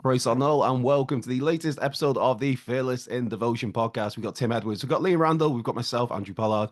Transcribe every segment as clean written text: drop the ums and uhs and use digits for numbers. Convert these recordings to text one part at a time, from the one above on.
Praise Arnold, and welcome to the latest episode of the Fearless in Devotion podcast. We've got Tim Edwards, we've got Liam Randall, we've got myself, Andrew Pollard.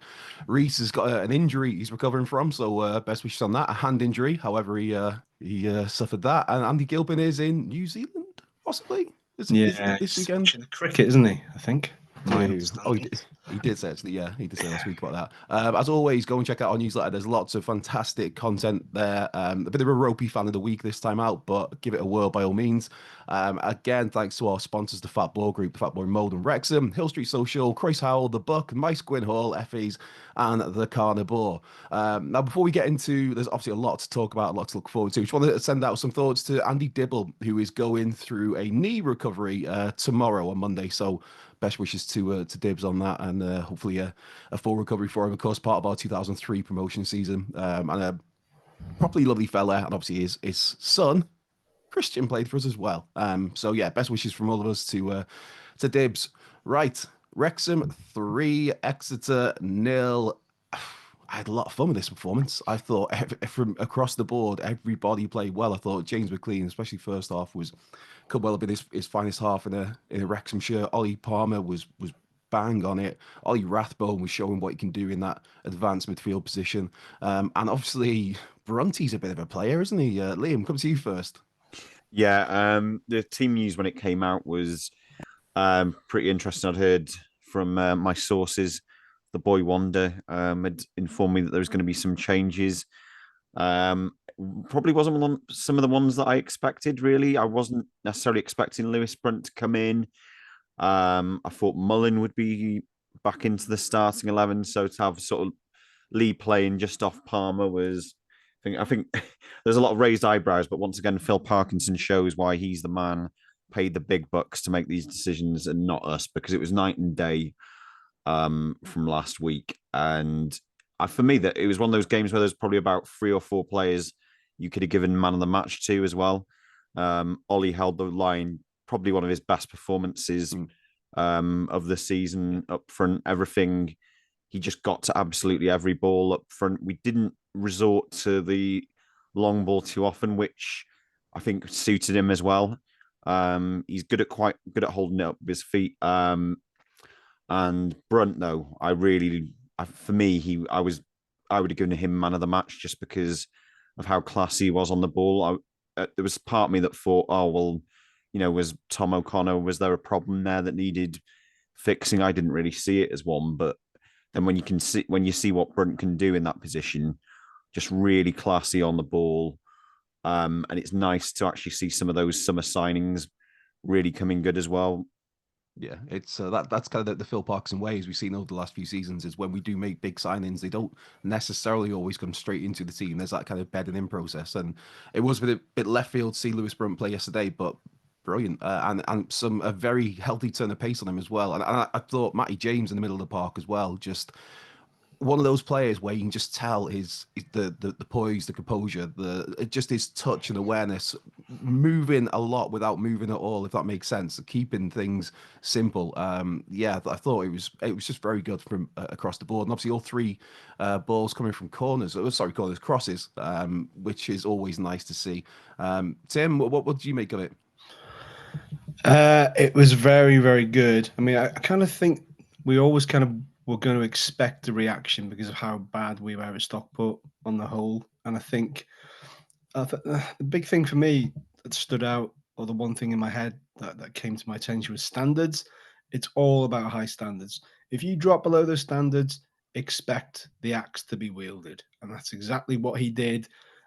Reese has got an injury he's recovering from, so best wishes on that. A hand injury, however, he suffered that. And Andy Gilpin is in New Zealand, possibly. Is Yeah, this he's weekend? watching the cricket, isn't he? I think. My Yeah. Oh, understanding. he did say actually. Yeah, he did say last week about that. As always, go and check out our newsletter. There's lots of fantastic content there. A bit of a ropey fan of the week this time out, but give it a whirl by all means. Again, thanks to our sponsors, the Fat Ball Group, the Fat Boy Mold and Wrexham, Hill Street Social, Croyce Howell, The Buck, Mice Gwyn Hall, Effie's, and The Carnivore. Now, before we get into, there's obviously a lot to talk about, a lot to look forward to. Just want to send out some thoughts to Andy Dibble, who is going through a knee recovery tomorrow on Monday. So best wishes to Dibs on that, and hopefully a full recovery for him. Of course, part of our 2003 promotion season, and a properly lovely fella, and obviously his son Christian played for us as well. So yeah, best wishes from all of us to Dibs. Right, Wrexham 3, Exeter 0. I had a lot of fun with this performance. I thought from across the board, everybody played well. I thought James McLean, especially first half, could well have been his finest half in a Wrexham shirt. Ollie Palmer was bang on it. Ollie Rathbone was showing what he can do in that advanced midfield position. And obviously, Bronte's a bit of a player, isn't he? Liam, come to you first. Yeah, the team news when it came out was pretty interesting. I'd heard from my sources, the boy Wonder had informed me that there was going to be some changes. Probably wasn't some of the ones that I expected, really. I wasn't necessarily expecting Lewis Brunt to come in. I thought Mullin would be back into the starting 11, so to have sort of Lee playing just off Palmer was... I think there's a lot of raised eyebrows, but once again, Phil Parkinson shows why he's the man paid the big bucks to make these decisions and not us, because it was night and day from last week. And for me, that it was one of those games where there's probably about 3 or 4 players you could have given man of the match to as well. Ollie held the line, probably one of his best performances of the season up front. Everything, he just got to absolutely every ball up front. We didn't resort to the long ball too often, which I think suited him as well. He's quite good at holding it up with his feet. And Brunt, though, I would have given him man of the match just because of how classy he was on the ball. There was part of me that thought, oh well, was Tom O'Connor, was there a problem there that needed fixing? I didn't really see it as one, but then when you see what Brunt can do in that position, just really classy on the ball. And it's nice to actually see some of those summer signings really coming good as well. Yeah, it's that's kind of the Phil Parkinson way, as we've seen over the last few seasons, is when we do make big signings, they don't necessarily always come straight into the team. There's that kind of bedding in process, and it was a bit left field to see Lewis Brunt play yesterday, but brilliant, and a very healthy turn of pace on him as well. And I thought Matty James in the middle of the park as well, just one of those players where you can just tell the poise, the composure, just his touch and awareness, moving a lot without moving at all, if that makes sense, keeping things simple. Yeah, I thought it was just very good from across the board, and obviously all 3 balls coming from crosses, which is always nice to see. Tim, what did you make of it? It was very, very good. I mean, I kind of think we always kind of were going to expect a reaction because of how bad we were at Stockport on the whole. And I think the big thing for me that stood out, or the one thing in my head that came to my attention, was standards. It's all about high standards. If you drop below those standards, expect the axe to be wielded. And that's exactly what he did.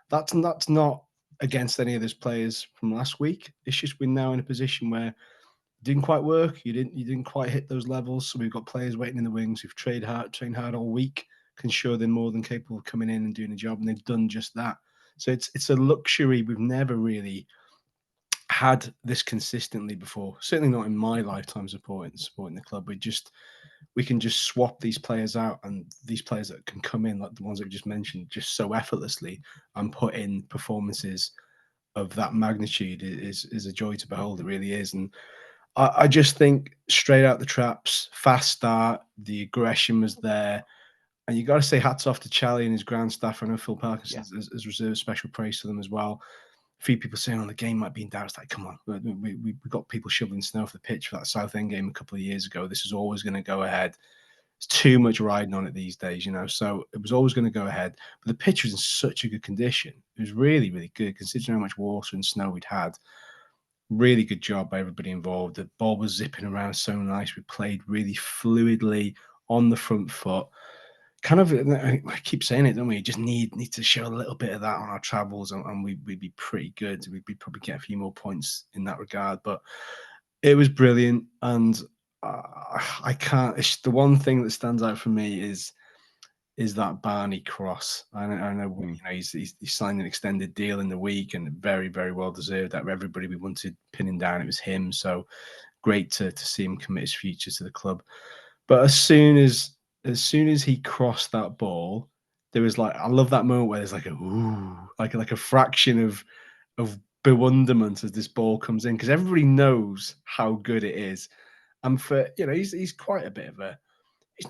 That's not against any of those players from last week. It's just we're now in a position where didn't quite work. You didn't quite hit those levels. So we've got players waiting in the wings who've trained hard all week, can show they're more than capable of coming in and doing a job, and they've done just that. So it's a luxury we've never really had this consistently before. Certainly not in my lifetime supporting the club. We can just swap these players out, and these players that can come in, like the ones that we just mentioned, just so effortlessly, and put in performances of that magnitude is a joy to behold. It really is. And I just think straight out the traps, fast start, the aggression was there. And you got to say hats off to Charlie and his ground staff. I know Phil Parkinson has reserved special praise for them as well. few people saying, "Oh, the game might be in doubt." It's like, come on, we got people shoveling snow off the pitch for that Southend game a couple of years ago. This is always going to go ahead. It's too much riding on it these days, So it was always going to go ahead. But the pitch was in such a good condition. It was really, really good considering how much water and snow we'd had. Really good job by everybody involved. The ball was zipping around so nice. We played really fluidly on the front foot. Kind of, I keep saying it, don't we? Just need to show a little bit of that on our travels, and we'd be pretty good. We'd probably get a few more points in that regard. But it was brilliant, and I can't. The one thing that stands out for me is that Barney cross. I know he's signed an extended deal in the week, and very, very well deserved. That everybody we wanted pinning down, it was him. So great to see him commit his future to the club. But as soon as he crossed that ball, there was like, I love that moment where there's like a ooh, like a fraction of bewilderment as this ball comes in, because everybody knows how good it is. And for he's quite a bit of I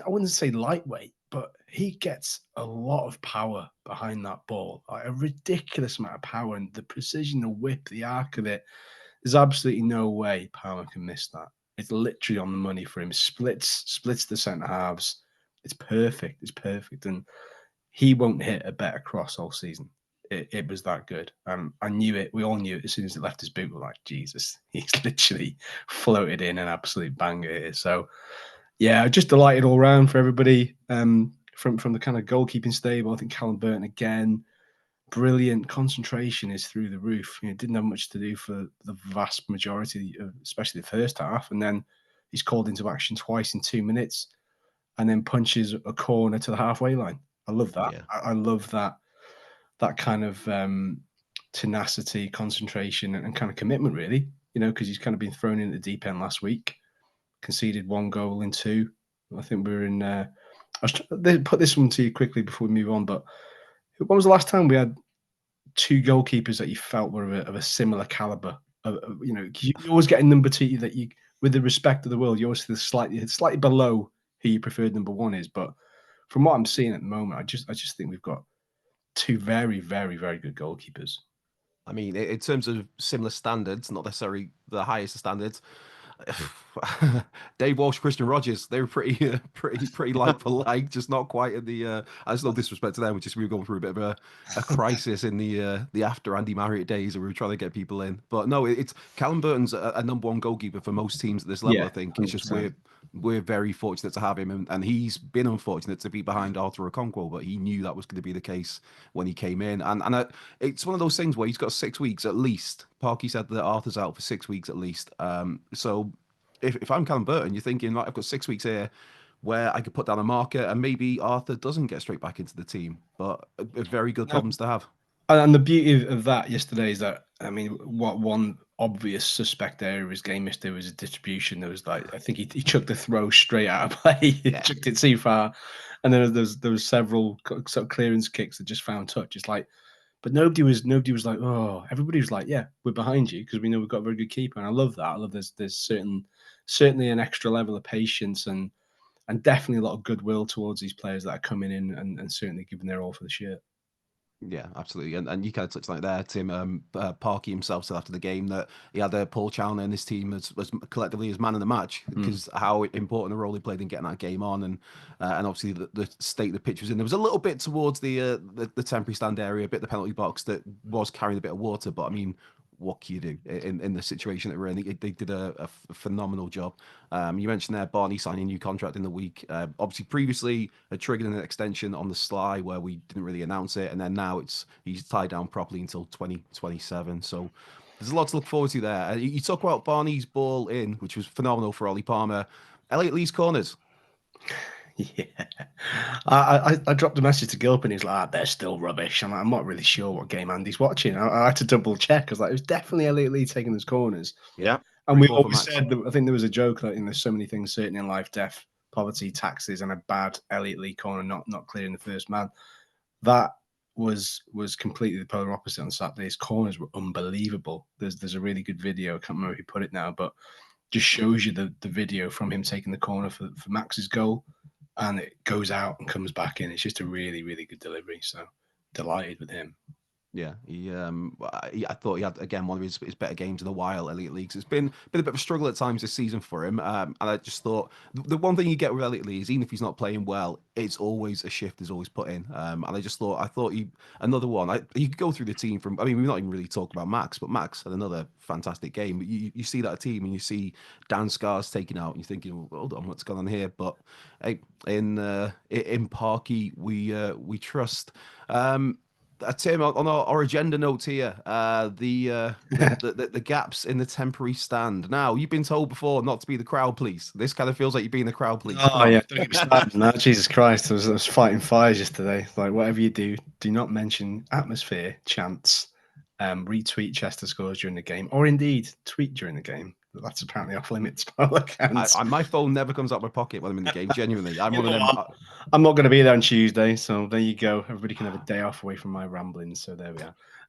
wouldn't say lightweight, but he gets a lot of power behind that ball, like a ridiculous amount of power, and the precision, the whip, the arc of it. There's absolutely no way Palmer can miss that. It's literally on the money for him. Splits the centre halves. It's perfect. It's perfect, and he won't hit a better cross all season. It was that good. I knew it. We all knew it as soon as it left his boot. We're like, Jesus, he's literally floated in an absolute banger here. So, yeah, just delighted all round for everybody. From the kind of goalkeeping stable, I think Callum Burton again, brilliant. Concentration is through the roof. Didn't have much to do for the vast majority, especially the first half, and then he's called into action twice in 2 minutes, and then punches a corner to the halfway line. I love that. Yeah. I love that kind of tenacity, concentration, and kind of commitment, really. Because he's kind of been thrown in at the deep end last week, conceded 1 goal in 2. I think we were in. I was trying to put this one to you quickly before we move on, but when was the last time we had 2 goalkeepers that you felt were of a similar caliber? You're always getting number 2 that you, with the respect of the world, you're always slightly below who you preferred number 1 is. But from what I'm seeing at the moment, I just think we've got 2 very, very, very good goalkeepers. I mean, in terms of similar standards, not necessarily the highest standards, Dave Walsh, Christian Rogers, they were pretty like for like, just not quite in the. There's no disrespect to them, we were going through a bit of a crisis in the after Andy Marriott days, and we were trying to get people in. But no, it's Callum Burton's a number 1 goalkeeper for most teams at this level. Yeah, I think it's just we're very fortunate to have him, and he's been unfortunate to be behind Arthur Okonkwo, but he knew that was going to be the case when he came in, and it's one of those things where he's got 6 weeks at least. Parky said that Arthur's out for 6 weeks at least. So if I'm Callum Burton, you're thinking, like, I've got 6 weeks here where I could put down a marker, and maybe Arthur doesn't get straight back into the team. But a very good problems to have. And the beauty of that yesterday is that, I mean, what one obvious suspect area of his game yesterday was his distribution. There was like, I think he chucked the throw straight out of play, he chucked it too far, and then there was several sort of clearance kicks that just found touch. It's like, but nobody was like, oh, everybody was like, yeah, we're behind you because we know we've got a very good keeper, and I love that. I love there's certainly an extra level of patience and definitely a lot of goodwill towards these players that are coming in and certainly giving their all for the shirt. Yeah, absolutely. And you kind of touched on it there, Tim. Parky himself said after the game that he had Paul Chalner and his team as collectively as man of the match, because how important a role he played in getting that game on, and obviously the state the pitch was in. There was a little bit towards the temporary stand area, a bit the penalty box that was carrying a bit of water, but I mean, what can you do in the situation that we're in? They did a phenomenal job. You mentioned there Barney signing a new contract in the week. Obviously, previously had triggered an extension on the sly where we didn't really announce it, and then now he's tied down properly until 2027. So there's a lot to look forward to there. You talk about Barney's ball in, which was phenomenal for Ollie Palmer. Elliot Lee's corners. Yeah, I dropped a message to Gilpin. He's like, they're still rubbish. I'm not really sure what game Andy's watching. I had to double check. I was like, it was definitely Elliot Lee taking those corners. Yeah. And we always said that, I think there was a joke that there's so many things certain in life: death, poverty, taxes, and a bad Elliot Lee corner not clearing the first man. That was completely the polar opposite on Saturday. His corners were unbelievable. There's a really good video. I can't remember who put it now, but just shows you the video from him taking the corner for Max's goal. And it goes out and comes back in. It's just a really, really good delivery. So delighted with him. Yeah, I thought he had again one of his better games in a while. Elite Leagues. It's been a bit of a struggle at times this season for him, and I just thought the one thing you get with Elite Leagues, even if he's not playing well, it's always a shift is always put in. And I thought he another one. You could go through the team from. I mean, we're not even really talking about Max, but Max had another fantastic game. But you see that team and you see Dan Scars taken out, and you're thinking, well, hold on, what's going on here? But hey, in Parky, we trust. Tim, on our agenda notes here, the gaps in the temporary stand. Now, you've been told before not to be the crowd police. This kind of feels like you're being the crowd police. Oh yeah, don't get me started on that. Jesus Christ, I was fighting fires yesterday. Like whatever you do not mention atmosphere, chants, retweet Chester scores during the game, or indeed tweet during the game. That's apparently off limits by all accounts. My phone never comes out of my pocket when I'm in the game. Genuinely, I'm one of them. I'm not going to be there on Tuesday, so there you go. Everybody can have a day off away from my ramblings. So there we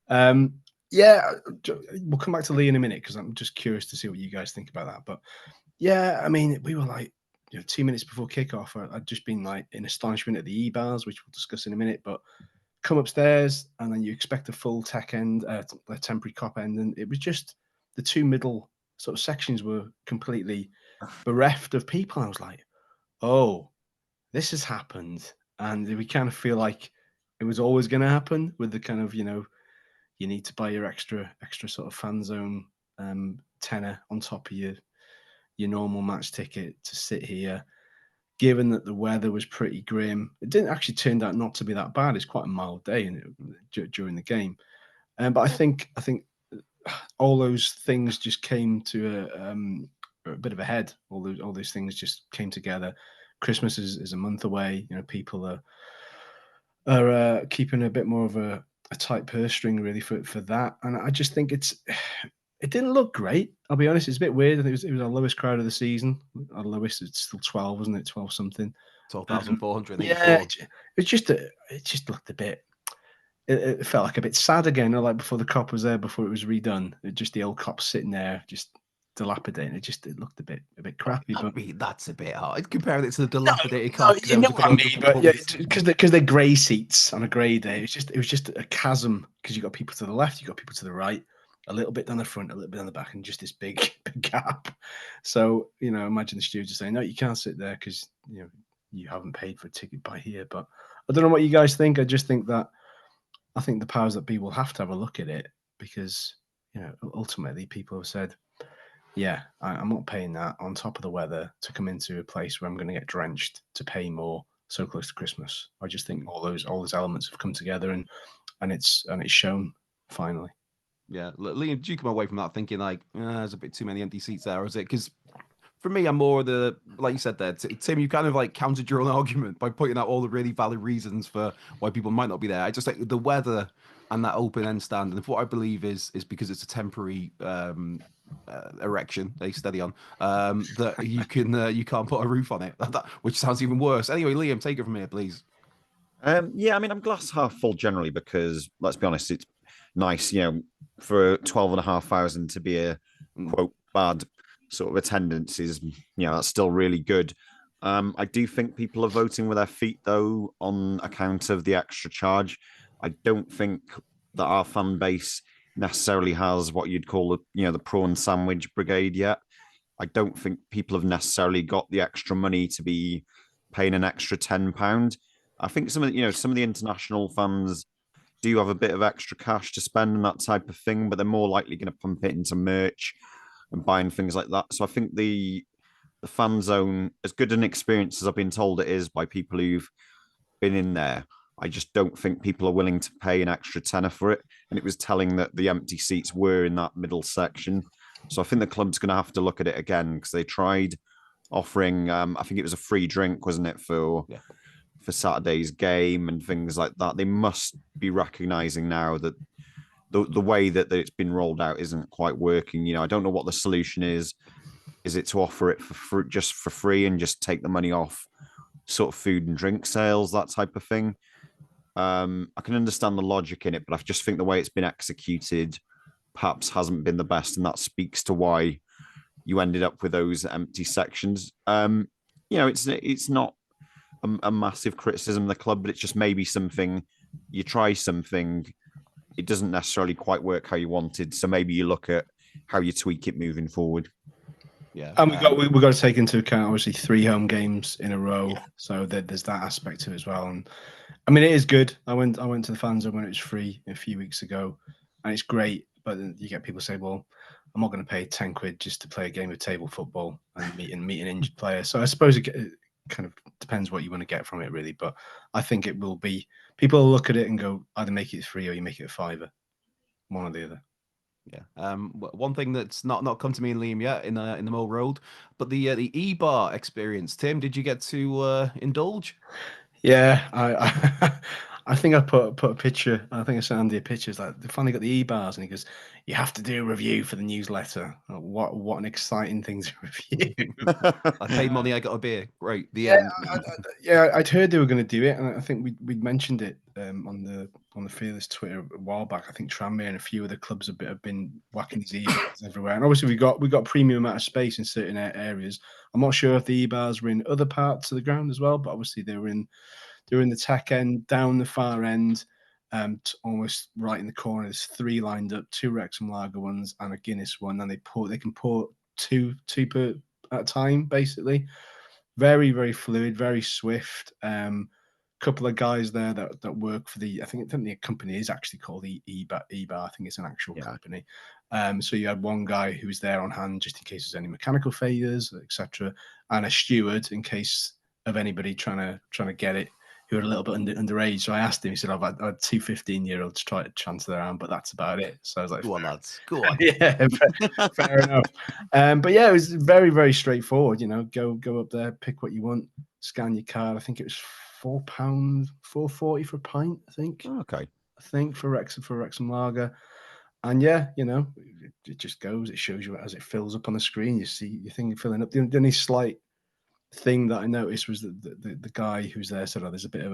are. Yeah, we'll come back to Lee in a minute because I'm just curious to see what you guys think about that. But yeah, I mean, we were like, 2 minutes before kickoff, I'd just been like in astonishment at the E-bars, which we'll discuss in a minute. But come upstairs and then you expect a full tech end, a temporary Kop end, and it was just the two middle sort of sections were completely bereft of people. I was like, oh, this has happened. And we kind of feel like it was always going to happen with the kind of, you need to buy your extra sort of fan zone tenner on top of your normal match ticket to sit here. Given that the weather was pretty grim, it didn't actually turn out not to be that bad. It's quite a mild day during the game. But I think all those things just came to a bit of a head. All those things just came together. Christmas is a month away. People are keeping a bit more of a tight purse string really for that. And I just think it didn't look great. I'll be honest. It's a bit weird. I think it was our lowest crowd of the season. Our lowest, it's still 12, wasn't it? 12 something. 12,484. Yeah, it just looked a bit. It felt like a bit sad again, like before the Kop was there, before it was redone. Just the old Kop sitting there, just dilapidated. It looked a bit crappy. But that's a bit hard. Comparing it to the dilapidated Kop. No, you know what I mean? But yeah, because they're grey seats on a grey day. It was just a chasm because you got people to the left, you got people to the right, a little bit down the front, a little bit on the back, and just this big gap. So imagine the stewards just saying, "No, you can't sit there because you haven't paid for a ticket by here." But I don't know what you guys think. I just think that. I think the powers that be will have to have a look at it because, ultimately people have said, yeah, I'm not paying that on top of the weather to come into a place where I'm going to get drenched to pay more so close to Christmas. I just think all those elements have come together and it's shown finally. Yeah. Liam, do you come away from that thinking like, there's a bit too many empty seats there, or is it? Because for me, I'm more like you said there, Tim, you kind of like countered your own argument by pointing out all the really valid reasons for why people might not be there. I just think the weather and that open end stand, and what I believe is because it's a temporary erection they steady on, that you can't put a roof on it, which sounds even worse. Anyway, Liam, take it from here, please. Yeah, I mean, I'm glass half full generally because let's be honest, it's nice, for 12,500 to be a quote bad sort of attendance is, that's still really good. I do think people are voting with their feet though on account of the extra charge. I don't think that our fan base necessarily has what you'd call the prawn sandwich brigade yet. I don't think people have necessarily got the extra money to be paying an extra £10. I think some of the international fans do have a bit of extra cash to spend and that type of thing, but they're more likely going to pump it into merch and buying things like that. So I think the fan zone, as good an experience as I've been told it is by people who've been in there, I just don't think people are willing to pay an extra tenner for it. And it was telling that the empty seats were in that middle section. So I think the club's going to have to look at it again because they tried offering, I think it was a free drink, wasn't it, for Saturday's game and things like that. They must be recognizing now that the way that it's been rolled out isn't quite working. I don't know what the solution is. Is it to offer it just for free and just take the money off sort of food and drink sales, that type of thing? I can understand the logic in it, but I just think the way it's been executed perhaps hasn't been the best, and that speaks to why you ended up with those empty sections. It's not a massive criticism of the club, but it's just maybe something you try something it doesn't necessarily quite work how you wanted. So maybe you look at how you tweak it moving forward. Yeah, and we've got to take into account obviously 3 home games in a row, so there's that aspect to it as well. And I mean, it is good. I went to the fan zone when it was free a few weeks ago, and it's great. But then you get people say, "Well, I'm not going to pay £10 just to play a game of table football and meet an injured player." So I suppose it kind of depends what you want to get from it, really. But I think it will be people will look at it and go, either make it free or you make it a £5, one or the other. Yeah. One thing that's not come to me and Liam yet in the Mill Road, but the E-bar experience. Tim, did you get to indulge? Yeah, I think I put a picture. I think I sent Andy a picture. It's like they finally got the e-bars, and he goes, "You have to do a review for the newsletter." What an exciting thing to review! I paid money, I got a beer. Right, the Yeah, end. I'd heard they were going to do it, and I think we'd mentioned it on the Fearless Twitter a while back. I think Tranmere and a few other clubs have been whacking these e-bars everywhere, and obviously we got premium amount of space in certain areas. I'm not sure if the e-bars were in other parts of the ground as well, but obviously they were in the tech end, down the far end, almost right in the corner. There's 3 lined up, 2 Wrexham Lager ones and a Guinness one, and they can pour two per at a time, basically. Very, very fluid, very swift. Couple of guys there that work for I think the company is actually called E-Bar. I think it's an actual company. So you had one guy who was there on hand just in case there's any mechanical failures, etc., and a steward in case of anybody trying to get it who are a little bit underage. So I asked him, he said, I've had 2 15-year-olds try to chance their arm, but that's about it. So I was like, Go on, lads. Go on. yeah, fair enough. But yeah, it was very, very straightforward. Go up there, pick what you want, scan your card. I think it was £4, £4.40 for a pint. I think. Okay. I think for Wrexham Lager, and yeah, it just goes. It shows you as it fills up on the screen. You see your thing filling up. The only slight thing that I noticed was that the guy who's there said, "Oh, there's a bit of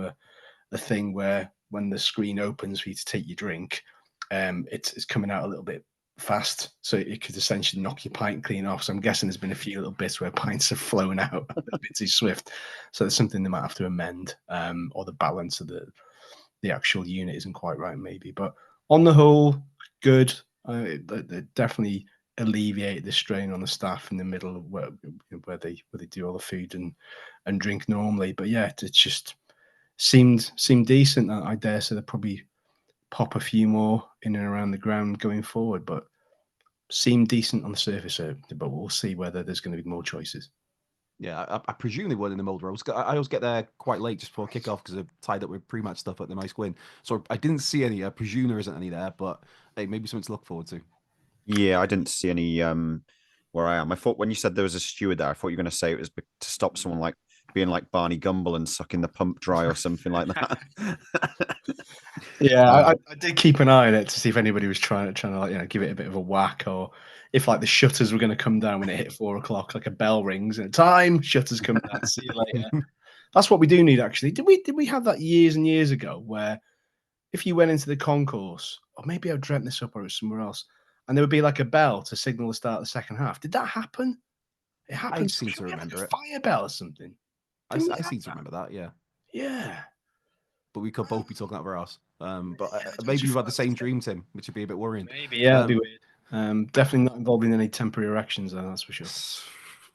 a thing where when the screen opens for you to take your drink, it's coming out a little bit fast, so it could essentially knock your pint clean off." So I'm guessing there's been a few little bits where pints have flown out a bit too swift. So there's something they might have to amend, or the balance of the actual unit isn't quite right, maybe. But on the whole, good. They definitely alleviate the strain on the staff in the middle of where they do all the food and drink normally. But yeah, it just seemed decent. I dare say they'll probably pop a few more in and around the ground going forward, but seemed decent on the surface. But we'll see whether there's going to be more choices. Yeah, I presume they were in the Mold Rose. I always get there quite late just before kickoff because they're tied up with pre-match stuff at the Mice Gwyn. So I didn't see any. I presume there isn't any there, but hey, maybe something to look forward to. Yeah, I didn't see any where I am. I thought when you said there was a steward there, I thought you were going to say it was to stop someone like being like Barney Gumble and sucking the pump dry or something like that. Yeah, I did keep an eye on it to see if anybody was trying to like, give it a bit of a whack, or if like the shutters were going to come down when it hit 4 o'clock, like a bell rings and time shutters come down. See you later. That's what we do need, actually. Did we have that years and years ago where if you went into the concourse, or maybe I've dreamt this up or it was somewhere else, and there would be like a bell to signal the start of the second half? Did that happen? It happened. I seem to remember like it. Fire bell or something. I seem to remember that. Yeah. Yeah. But we could both be talking out of our ass. But Yeah, maybe we've had the same dream, Tim, which would be a bit worrying. Maybe, yeah, that'd be weird. Definitely not involved in any temporary erections, though, that's for sure.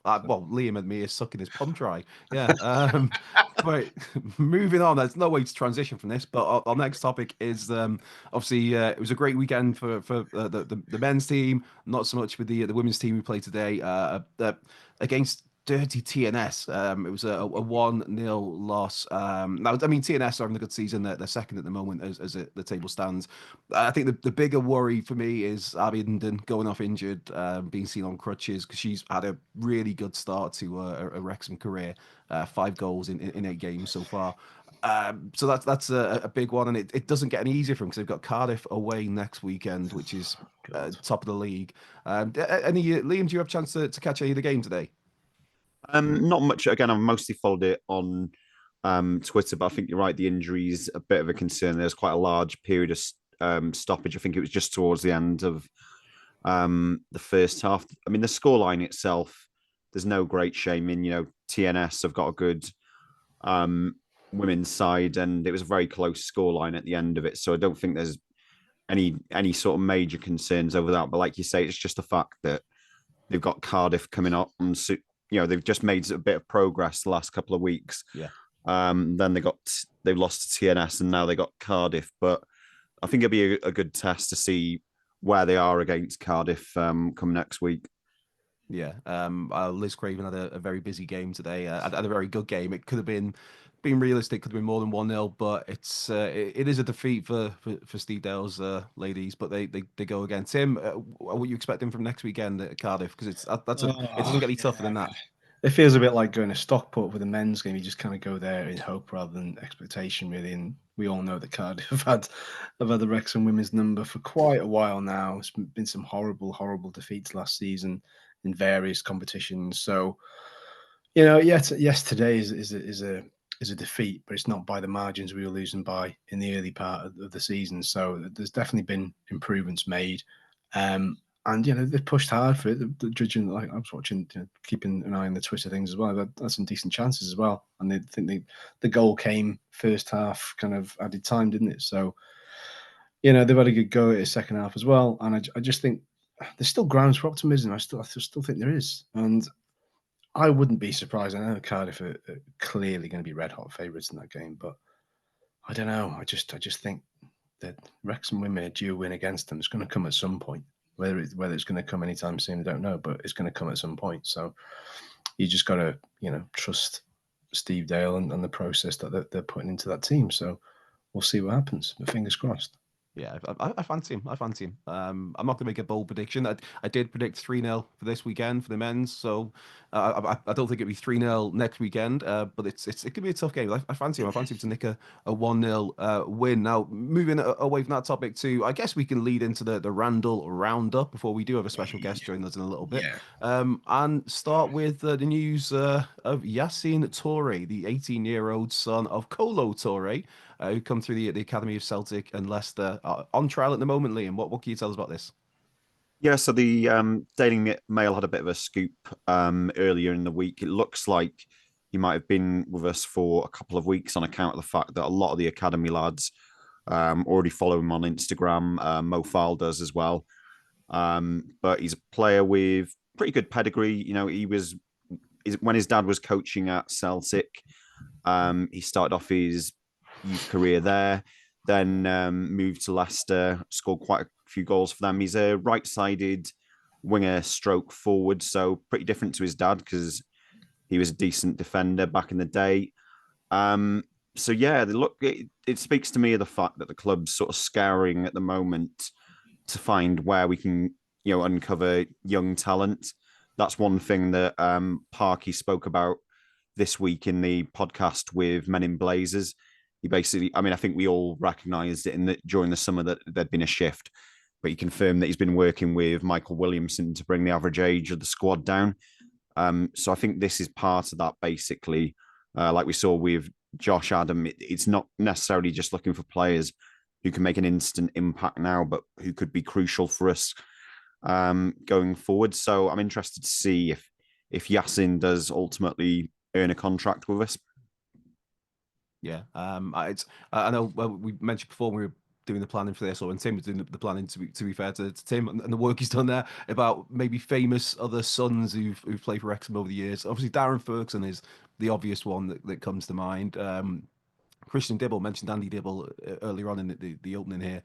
Well, Liam and me is sucking his pump dry. Yeah. Right. Moving on. There's no way to transition from this, but our next topic is obviously it was a great weekend for the men's team. Not so much with the women's team we played today against dirty TNS. It was a 1-0 loss. Now, I mean, TNS are having a good season. They're second at the moment as the table stands. I think the bigger worry for me is Abby Hinden going off injured, being seen on crutches, because she's had a really good start to a Wrexham career. 5 goals in 8 games so far. So that's a big one, and it doesn't get any easier for them because they've got Cardiff away next weekend, which is top of the league. Liam, do you have a chance to catch any of the game today? Not much. Again, I've mostly followed it on Twitter, but I think you're right. The injury's a bit of a concern. There's quite a large period of stoppage. I think it was just towards the end of the first half. I mean, the scoreline itself, there's no great shame in. TNS have got a good women's side, and it was a very close scoreline at the end of it. So I don't think there's any sort of major concerns over that. But like you say, it's just the fact that they've got Cardiff coming up, and they've just made a bit of progress the last couple of weeks. Yeah. Then they've lost to TNS, and now they got Cardiff. But I think it'll be a good test to see where they are against Cardiff come next week. Yeah, Liz Craven had a very busy game today. Had a very good game. It could have been realistic, could have been more than 1-0, but it is a defeat for Steve Dale's ladies. But they go again. Tim, what are you expecting from next weekend at Cardiff? Because it doesn't get any tougher than that. It feels a bit like going to Stockport with a men's game. You just kind of go there in hope rather than expectation, really. And we all know that Cardiff have had the Wrexham women's number for quite a while now. It's been some horrible, horrible defeats last season in various competitions. So, yes, today is a defeat, but it's not by the margins we were losing by in the early part of the season. So there's definitely been improvements made. And they've pushed hard for it. The judging, like I was watching, keeping an eye on the Twitter things as well. That's some decent chances as well. And they think the goal came first half, kind of added time, didn't it? So, they've had a good go at the second half as well. And I just think there's still grounds for optimism. I still think there is. And I wouldn't be surprised. I know Cardiff are clearly going to be red hot favourites in that game, but I don't know. I just think that Wrexham women are due a win against them. It's going to come at some point. Whether it's going to come anytime soon, I don't know, but it's going to come at some point. So you just got to, trust Steve Dale and the process that they're putting into that team. So we'll see what happens. But fingers crossed. Yeah, I fancy him. I'm not going to make a bold prediction. I did predict 3-0 for this weekend for the men's, so I don't think it'll be 3-0 next weekend. But it could be a tough game. I fancy him. I fancy him to nick a 1-0 win. Now, moving away from that topic to, I guess we can lead into the Randall roundup before we do have a special guest join us in a little bit. Yeah. And start with the news of Yassine Toure, the 18-year-old son of Kolo Toure, who come through the Academy of Celtic and Leicester, on trial at the moment. Liam, what can you tell us about this? Yeah, so the Daily Mail had a bit of a scoop earlier in the week. It looks like he might have been with us for a couple of weeks on account of the fact that a lot of the academy lads already follow him on Instagram. Mo File does as well. But he's a player with pretty good pedigree. When his dad was coaching at Celtic, he started off his youth career there, then moved to Leicester, scored quite a few goals for them. He's a right-sided winger stroke forward, so pretty different to his dad because he was a decent defender back in the day. So yeah, it speaks to me of the fact that the club's sort of scouring at the moment to find where we can, uncover young talent. That's one thing that Parky spoke about this week in the podcast with Men in Blazers. He basically, I think we all recognised it during the summer that there'd been a shift, but he confirmed that he's been working with Michael Williamson to bring the average age of the squad down. So I think this is part of that, basically. Like we saw with Josh Adam, it's not necessarily just looking for players who can make an instant impact now, but who could be crucial for us going forward. So I'm interested to see if Yassine does ultimately earn a contract with us. Yeah, I know. Well, we mentioned before we were doing the planning for this, or when Tim was doing the planning. To be fair to Tim and the work he's done there, about maybe famous other sons who've played for Wrexham over the years. Obviously, Darren Ferguson is the obvious one that comes to mind. Christian Dibble, mentioned Andy Dibble earlier on in the opening here.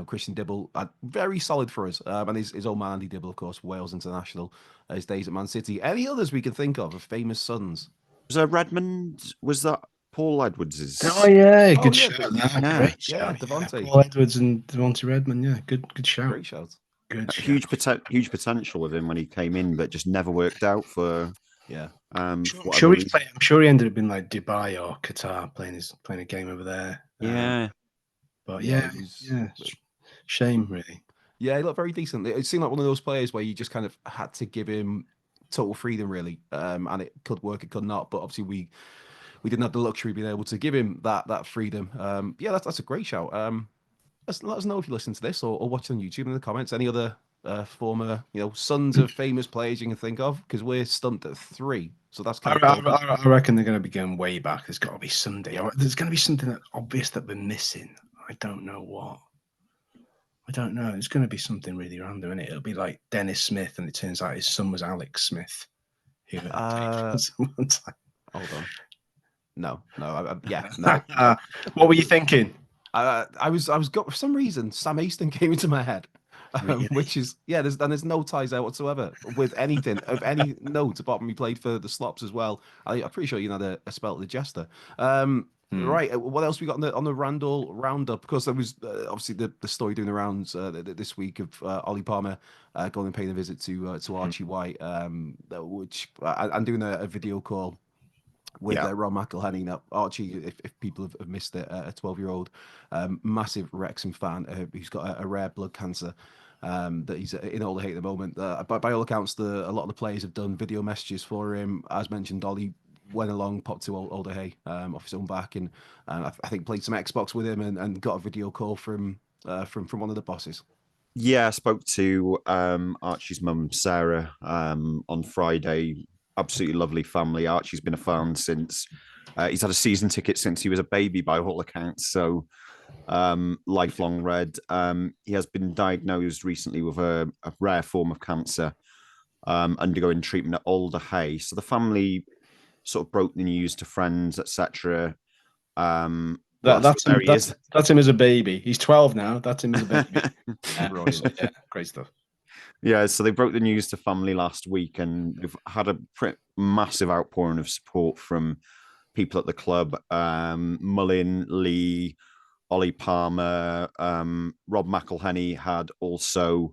Christian Dibble, very solid for us, and his old man Andy Dibble, of course, Wales international, his days at Man City. Any others we can think of famous sons? Was there Redmond? Was that Paul Edwards'? Oh yeah, good yeah, shout. Great yeah, shout. Devontae. Paul Edwards and Devontae Redmond. Yeah, good shout. Great shout. Good shout. Huge potential with him when he came in, but just never worked out for. Yeah. I'm sure he ended up in like Dubai or Qatar playing a game over there. Yeah. But yeah, shame really. Yeah, he looked very decent. It seemed like one of those players where you just kind of had to give him total freedom, really, and it could work, it could not. But obviously, we didn't have the luxury of being able to give him that freedom. Yeah, that's a great shout. Let us know if you listen to this or watch on YouTube in the comments. Any other former, sons of famous players you can think of? Because we're stumped at 3, so that's kind of. I reckon they're going to be going way back. There's got to be somebody. There's going to be something that obvious that we're missing. I don't know what. I don't know. It's going to be something really random, isn't it? It'll be like Dennis Smith, and it turns out his son was Alex Smith. Who someone's like, hold on. No. Yeah, no. What were you thinking? I was got for some reason Sam Easton came into my head, Really? which is there's no ties there whatsoever with anything of any note apart from he played for the Slops as well. I'm pretty sure you had a spell at the Jester. Right, what else we got on the Randall roundup? Because there was obviously the story doing the rounds this week of Ollie Palmer going and paying a visit to Archie White, which I'm doing a video call with Ron McElhenney. Now, Archie, if people have missed it, a 12-year-old massive Wrexham fan who's got a rare blood cancer that he's in all the hate at the moment. But by all accounts, a lot of the players have done video messages for him. As mentioned, Ollie went along, popped to Alder Hay off his own back, and I think played some Xbox with him and got a video call from one of the bosses. Yeah, I spoke to Archie's mum, Sarah, on Friday. Absolutely lovely family. Archie's been a fan since he's had a season ticket since he was a baby, by all accounts. So lifelong Red. He has been diagnosed recently with a rare form of cancer, undergoing treatment at Alder Hay. So the family sort of broke the news to friends, etc. That's him as a baby. He's 12 now. That's him as a baby. Yeah, great stuff. Yeah, so they broke the news to family last week, and we've had a massive outpouring of support from people at the club. Mullin, Lee, Ollie Palmer, Rob McElhenney had also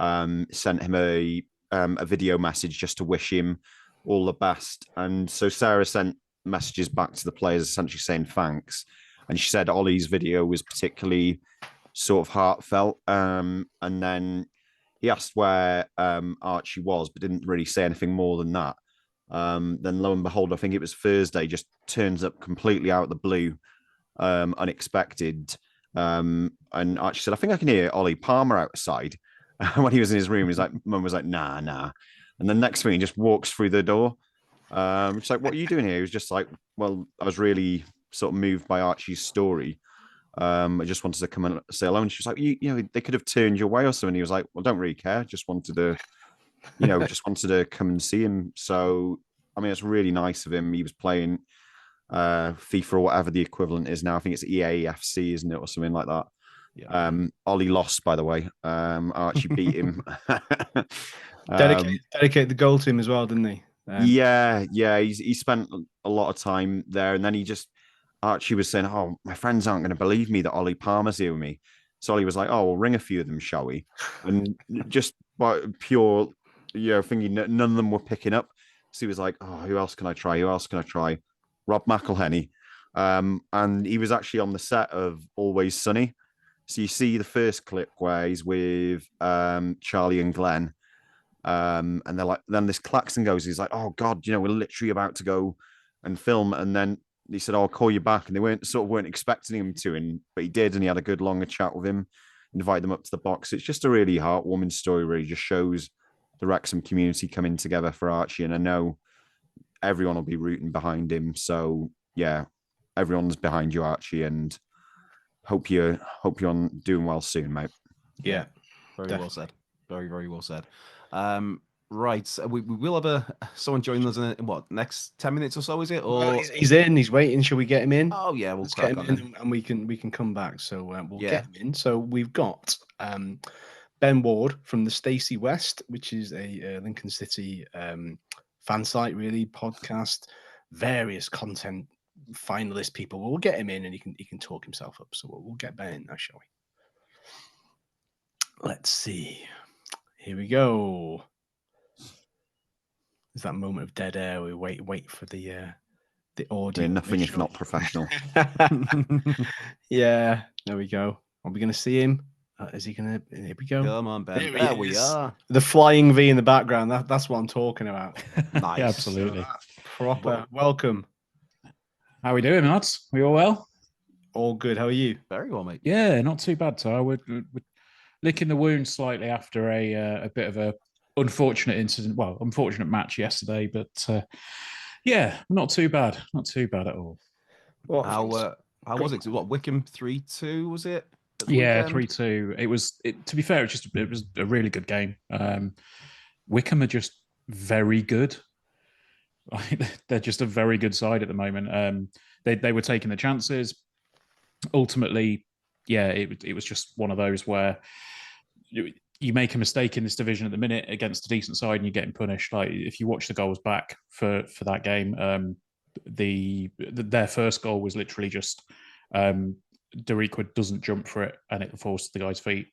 sent him a video message just to wish him all the best. And so Sarah sent messages back to the players essentially saying thanks. And she said Ollie's video was particularly sort of heartfelt. And then he asked where Archie was, but didn't really say anything more than that. Then lo and behold, I think it was Thursday, just turns up completely out of the blue, unexpected. And Archie said, I think I can hear Ollie Palmer outside. When he was in his room, Mum was like, nah. And the next thing, he just walks through the door. She's like, what are you doing here? He was just like, well, I was really sort of moved by Archie's story. I just wanted to come and say hello. And she was like, you know, they could have turned your way or something. He was like, well, don't really care. Just wanted to, just wanted to come and see him. So, I mean, it's really nice of him. He was playing FIFA or whatever the equivalent is now. I think it's EAFC, isn't it? Or something like that. Yeah. Ollie lost, by the way. Archie beat him. Dedicate the goal to him as well, didn't he? Yeah. He spent a lot of time there, and then Archie was saying, "Oh, my friends aren't going to believe me that Ollie Palmer's here with me." So Ollie was like, "Oh, we'll ring a few of them, shall we?" And just by pure, thinking none of them were picking up. So he was like, "Oh, who else can I try? Rob McElhenney." And he was actually on the set of Always Sunny. So you see the first clip where he's with Charlie and Glenn. And they're like, then this klaxon goes. He's like, "Oh God, we're literally about to go and film." And then he said, "I'll call you back." And they weren't expecting him to, but he did, and he had a good longer chat with him, invite them up to the box. It's just a really heartwarming story, where he just shows the Wrexham community coming together for Archie. And I know everyone will be rooting behind him. So yeah, everyone's behind you, Archie, and hope you're doing well soon, mate. Yeah, very well said. Very, very well said. Right, so we will have someone joining us in what, next 10 minutes or so, is it? Or well, he's in, he's waiting. Shall we get him in? Oh yeah, let's get him in, and we can come back. So we'll get him in. So we've got Ben Ward from the Stacey West, which is a Lincoln City fan site, really, podcast, various content finalist people. We'll get him in, and he can talk himself up. So we'll get Ben in now, shall we? Let's see. Here we go. There's that moment of dead air. We wait for the audio. Nothing if not professional. Yeah, there we go. Are we going to see him? Is he going to? Here we go. Come on, Ben. There we are. The flying V in the background. That's what I'm talking about. Nice. Yeah, absolutely. Proper. Welcome. How are we doing, lads? We all well? All good. How are you? Very well, mate. Yeah, not too bad. So we're licking the wound slightly after a bit of a unfortunate match yesterday, but yeah, not too bad at all. How was it? What, Wickham 3-2 was it? at the Yeah, weekend? 3-2. To be fair, it was a really good game. Wickham are just very good. They're just a very good side at the moment. They were taking the chances. Ultimately, yeah, it was just one of those where you make a mistake in this division at the minute against a decent side and you're getting punished. Like if you watch the goals back for that game, their first goal was literally just Dariqua doesn't jump for it and it falls to the guy's feet.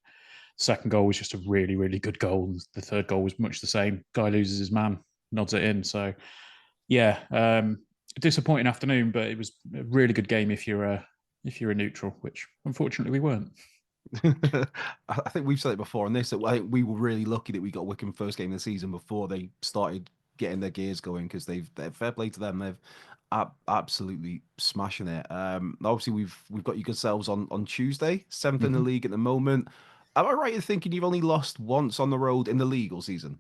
Second goal was just a really, really good goal. And the third goal was much the same. Guy loses his man, nods it in. So yeah, disappointing afternoon, but it was a really good game if you're a neutral, which unfortunately we weren't. I think we've said it before on this. I think we were really lucky that we got Wickham first game of the season before they started getting their gears going, because they're fair play to them. They've absolutely smashing it. Obviously we've got you good selves on Tuesday, 7th in the league at the moment. Am I right in thinking you've only lost once on the road in the league all season?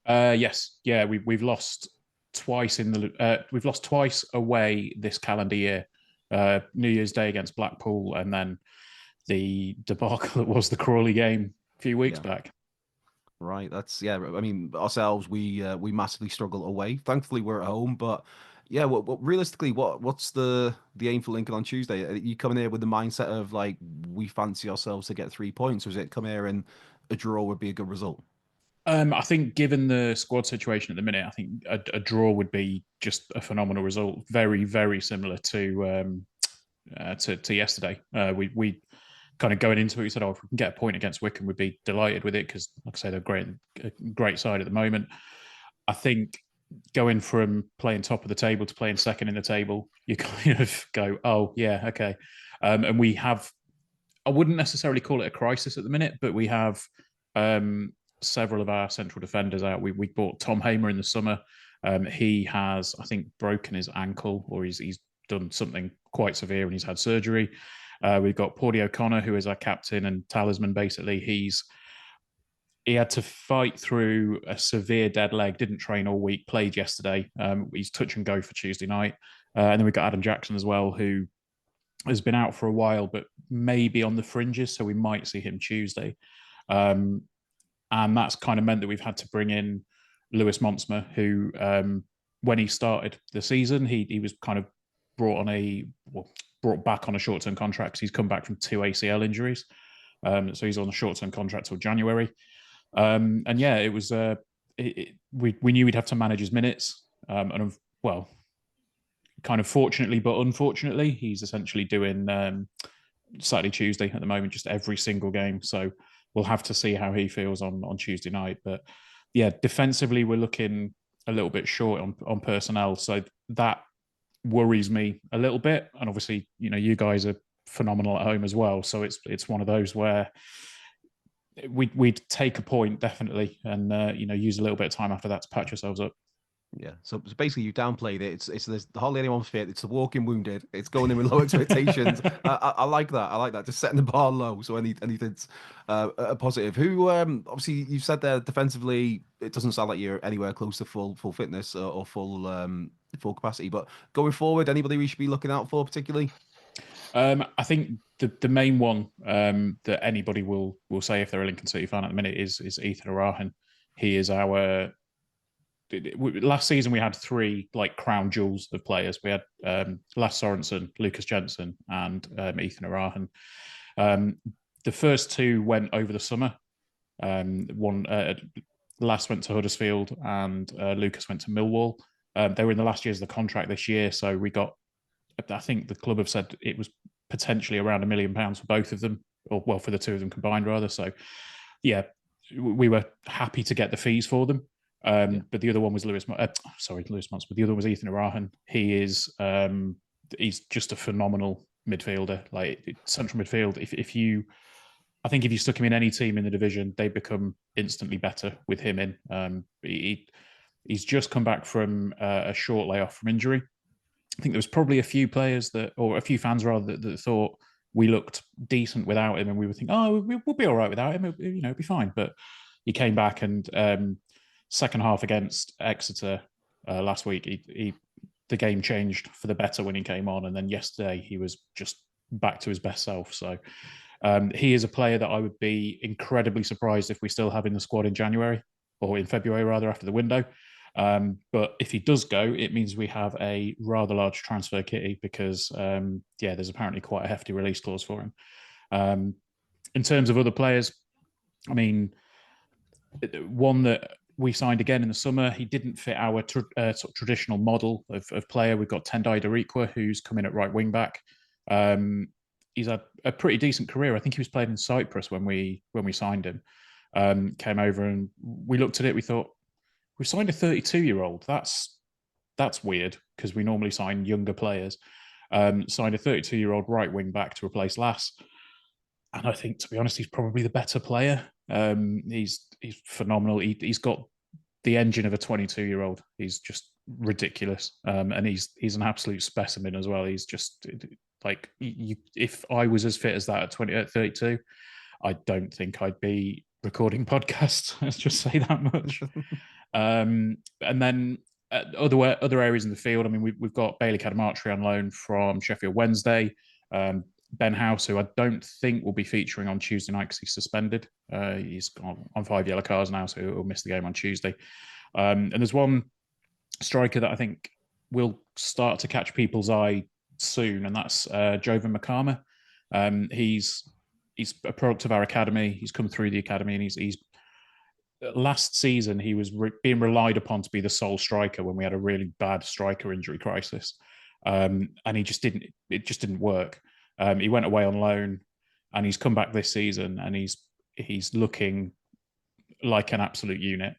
Yes, yeah, we've lost twice we've lost twice away this calendar year. New Year's Day against Blackpool, and then the debacle that was the Crawley game a few weeks back. Right, that's I mean, ourselves, we massively struggle away. Thankfully, we're at home, but yeah, realistically, what's the aim for Lincoln on Tuesday? Are you coming here with the mindset of like we fancy ourselves to get 3 points, or is it come here and a draw would be a good result? I think given the squad situation at the minute, I think a draw would be just a phenomenal result. Very, very similar to yesterday. We kind of going into it, we said, if we can get a point against Wickham, we'd be delighted with it because, like I say, they're a great side at the moment. I think going from playing top of the table to playing second in the table, you kind of go, oh, yeah, okay. And we have, I wouldn't necessarily call it a crisis at the minute, but we have several of our central defenders out. We bought Tom Hamer in the summer. He has, I think, broken his ankle, or he's done something quite severe and he's had surgery. We've got Porty O'Connor, who is our captain and talisman. Basically, he had to fight through a severe dead leg, didn't train all week, played yesterday. He's touch and go for Tuesday night. And then we've got Adam Jackson as well, who has been out for a while, but maybe on the fringes, so we might see him Tuesday. And that's kind of meant that we've had to bring in Lewis Monsma, who, when he started the season, he was kind of brought back on a short-term contract because he's come back from 2 ACL injuries. So he's on a short-term contract till January. And yeah, it was we knew we'd have to manage his minutes. And well, kind of fortunately, but unfortunately, he's essentially doing Saturday, Tuesday at the moment, just every single game. So we'll have to see how he feels on Tuesday night. But yeah, defensively, we're looking a little bit short on personnel. So that worries me a little bit. And obviously, you guys are phenomenal at home as well. So it's one of those where we'd take a point definitely, and use a little bit of time after that to patch ourselves up. Yeah, so basically you downplayed it. It's there's hardly anyone's fit. It's the walking wounded. It's going in with low expectations. I like that. I like that. Just setting the bar low, so anything's a positive. Who obviously you said there defensively, it doesn't sound like you're anywhere close to full fitness or full capacity. But going forward, anybody we should be looking out for particularly? I think the main one that anybody will say if they're a Lincoln City fan at the minute is Ethan Arahan. He is our. Last season we had 3 like crown jewels of players. We had Lasse Sorensen, Lucas Jensen, and Ethan Arahan. The first 2 went over the summer. One Lasse went to Huddersfield, and Lucas went to Millwall. They were in the last years of the contract this year, so we got. I think the club have said it was potentially around £1 million for both of them, or well, for the 2 of them combined rather. So, yeah, we were happy to get the fees for them. But the other one was Lewis Mons, but the other was Ethan Arahan. He is he's just a phenomenal midfielder, like central midfield. I think if you stuck him in any team in the division, they become instantly better with him in. He's just come back from a short layoff from injury. I think there was probably a few players or a few fans rather, that thought we looked decent without him, and we would think, we'll be all right without him. It'll be fine. But he came back, and second half against Exeter last week, the game changed for the better when he came on, and then yesterday he was just back to his best self. So He is a player that I would be incredibly surprised if we still have in the squad in January, or in February rather, after the window. But if he does go, it means we have a rather large transfer kitty because, there's apparently quite a hefty release clause for him. In terms of other players, I mean, one that we signed again in the summer, he didn't fit our sort of traditional model of player. We've got Tendai Darikwa, who's come in at right wing back. He's had a pretty decent career. I think he was playing in Cyprus when we signed him. Came over and we looked at it. We thought, we signed a 32-year-old. That's weird because we normally sign younger players. Signed a 32-year-old right wing back to replace Lass. And I think, to be honest, he's probably the better player. He's phenomenal. He's got the engine of a 22-year-old. He's just ridiculous, and he's an absolute specimen as well. He's just like, if I was as fit as that at 32, I don't think I'd be recording podcasts. Let's just say that much. And then other areas in the field. I mean, we've got Bailey Cadamartri on loan from Sheffield Wednesday. Ben House, who I don't think will be featuring on Tuesday night because he's suspended. He's on 5 yellow cards now, so he'll miss the game on Tuesday. And there's one striker that I think will start to catch people's eye soon, and that's Jovan Makama. He's a product of our academy. He's come through the academy, and he's last season he was being relied upon to be the sole striker when we had a really bad striker injury crisis, and it just didn't work. He went away on loan, and he's come back this season, and he's looking like an absolute unit.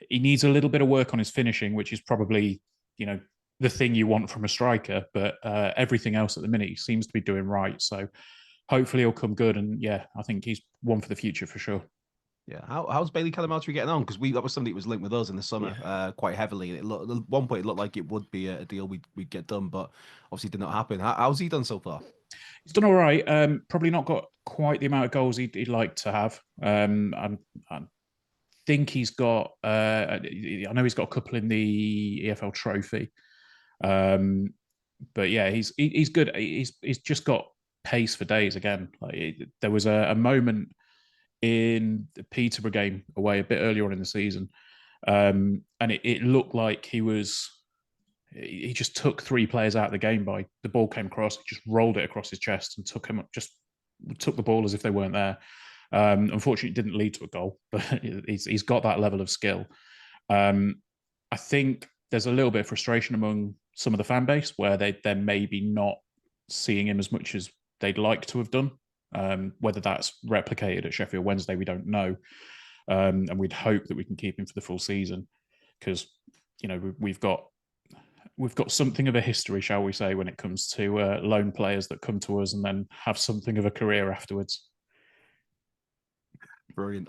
He needs a little bit of work on his finishing, which is probably, the thing you want from a striker. But everything else at the minute he seems to be doing right. So hopefully he'll come good. And yeah, I think he's one for the future for sure. Yeah, how's Bailey Cadamartri getting on? Because that was somebody that was linked with us in the summer quite heavily. At one point, it looked like it would be a deal we'd get done, but obviously did not happen. How's he done so far? He's done all right. Probably not got quite the amount of goals he'd like to have. I think he's got. I know he's got a couple in the EFL Trophy, but yeah, he's good. He's just got pace for days again. There was a moment in the Peterborough game away a bit earlier on in the season, and it looked like he just took three players out of the game by the ball came across, he just rolled it across his chest and took the ball as if they weren't there. Unfortunately, it didn't lead to a goal, but he's got that level of skill. I think there's a little bit of frustration among some of the fan base where they're maybe not seeing him as much as they'd like to have done. Whether that's replicated at Sheffield Wednesday, we don't know. And we'd hope that we can keep him for the full season because, we've got something of a history, shall we say, when it comes to loan players that come to us and then have something of a career afterwards. Brilliant.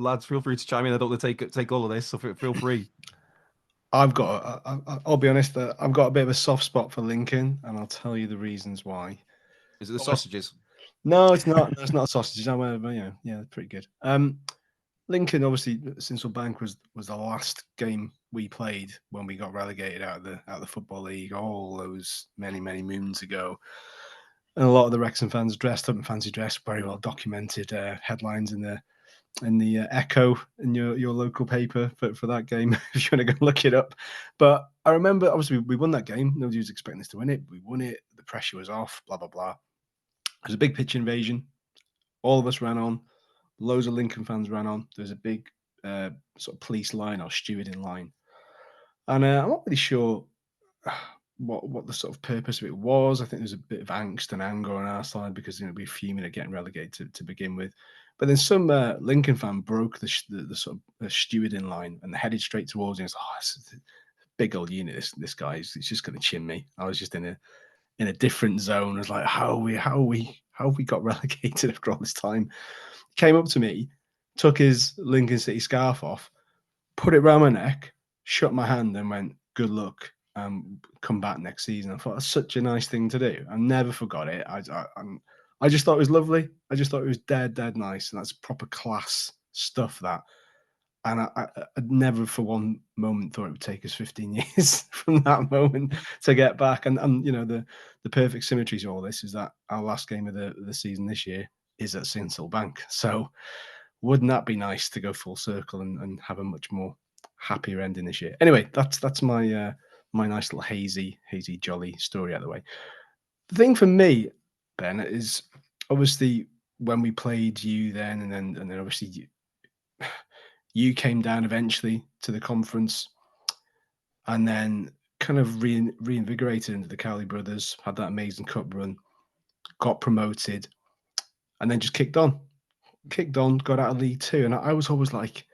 Lads, feel free to chime in. I don't want to take all of this, so feel free. I'll be honest, I've got a bit of a soft spot for Lincoln, and I'll tell you the reasons why. Is it the sausages? No, it's not. It's not sausages. Yeah, pretty good. Lincoln, obviously, Sinsel Bank was the last game we played when we got relegated out of the Football League all those many moons ago. And a lot of the Wrexham fans dressed up in fancy dress, very well documented headlines in the Echo in your local paper for that game if you want to go look it up. But I remember, obviously, we won that game. Nobody was expecting us to win it. We won it. The pressure was off. Blah blah blah. It was a big pitch invasion. All of us ran on. Loads of Lincoln fans ran on. There was a big sort of police line or stewarding line. And I'm not really sure what the sort of purpose of it was. I think there was a bit of angst and anger on our side because we were fuming at getting relegated to begin with. But then some Lincoln fan broke the sort of the stewarding line and headed straight towards him. It's a big old unit. This guy is just going to chin me. I was just in a different zone. I was like, how have we got relegated after all this time? He came up to me, took his Lincoln City scarf off, put it around my neck, shook my hand, and went, "Good luck. Come back next season." I thought that's such a nice thing to do. I never forgot it. I just thought it was lovely. I just thought it was dead nice, and that's proper class stuff. That And I never for one moment thought it would take us 15 years from that moment to get back. And you know, the perfect symmetry to all this is that our last game of the season this year is at Sinsel Bank. So wouldn't that be nice to go full circle and have a much more happier ending this year? Anyway, that's my my nice little hazy, jolly story out of the way. The thing for me, Ben, is obviously when we played you then, and then obviously you came down eventually to the conference, and then kind of reinvigorated into the Cowley brothers, had that amazing cup run, got promoted, and then just kicked on, got out of League Two. And I was always like,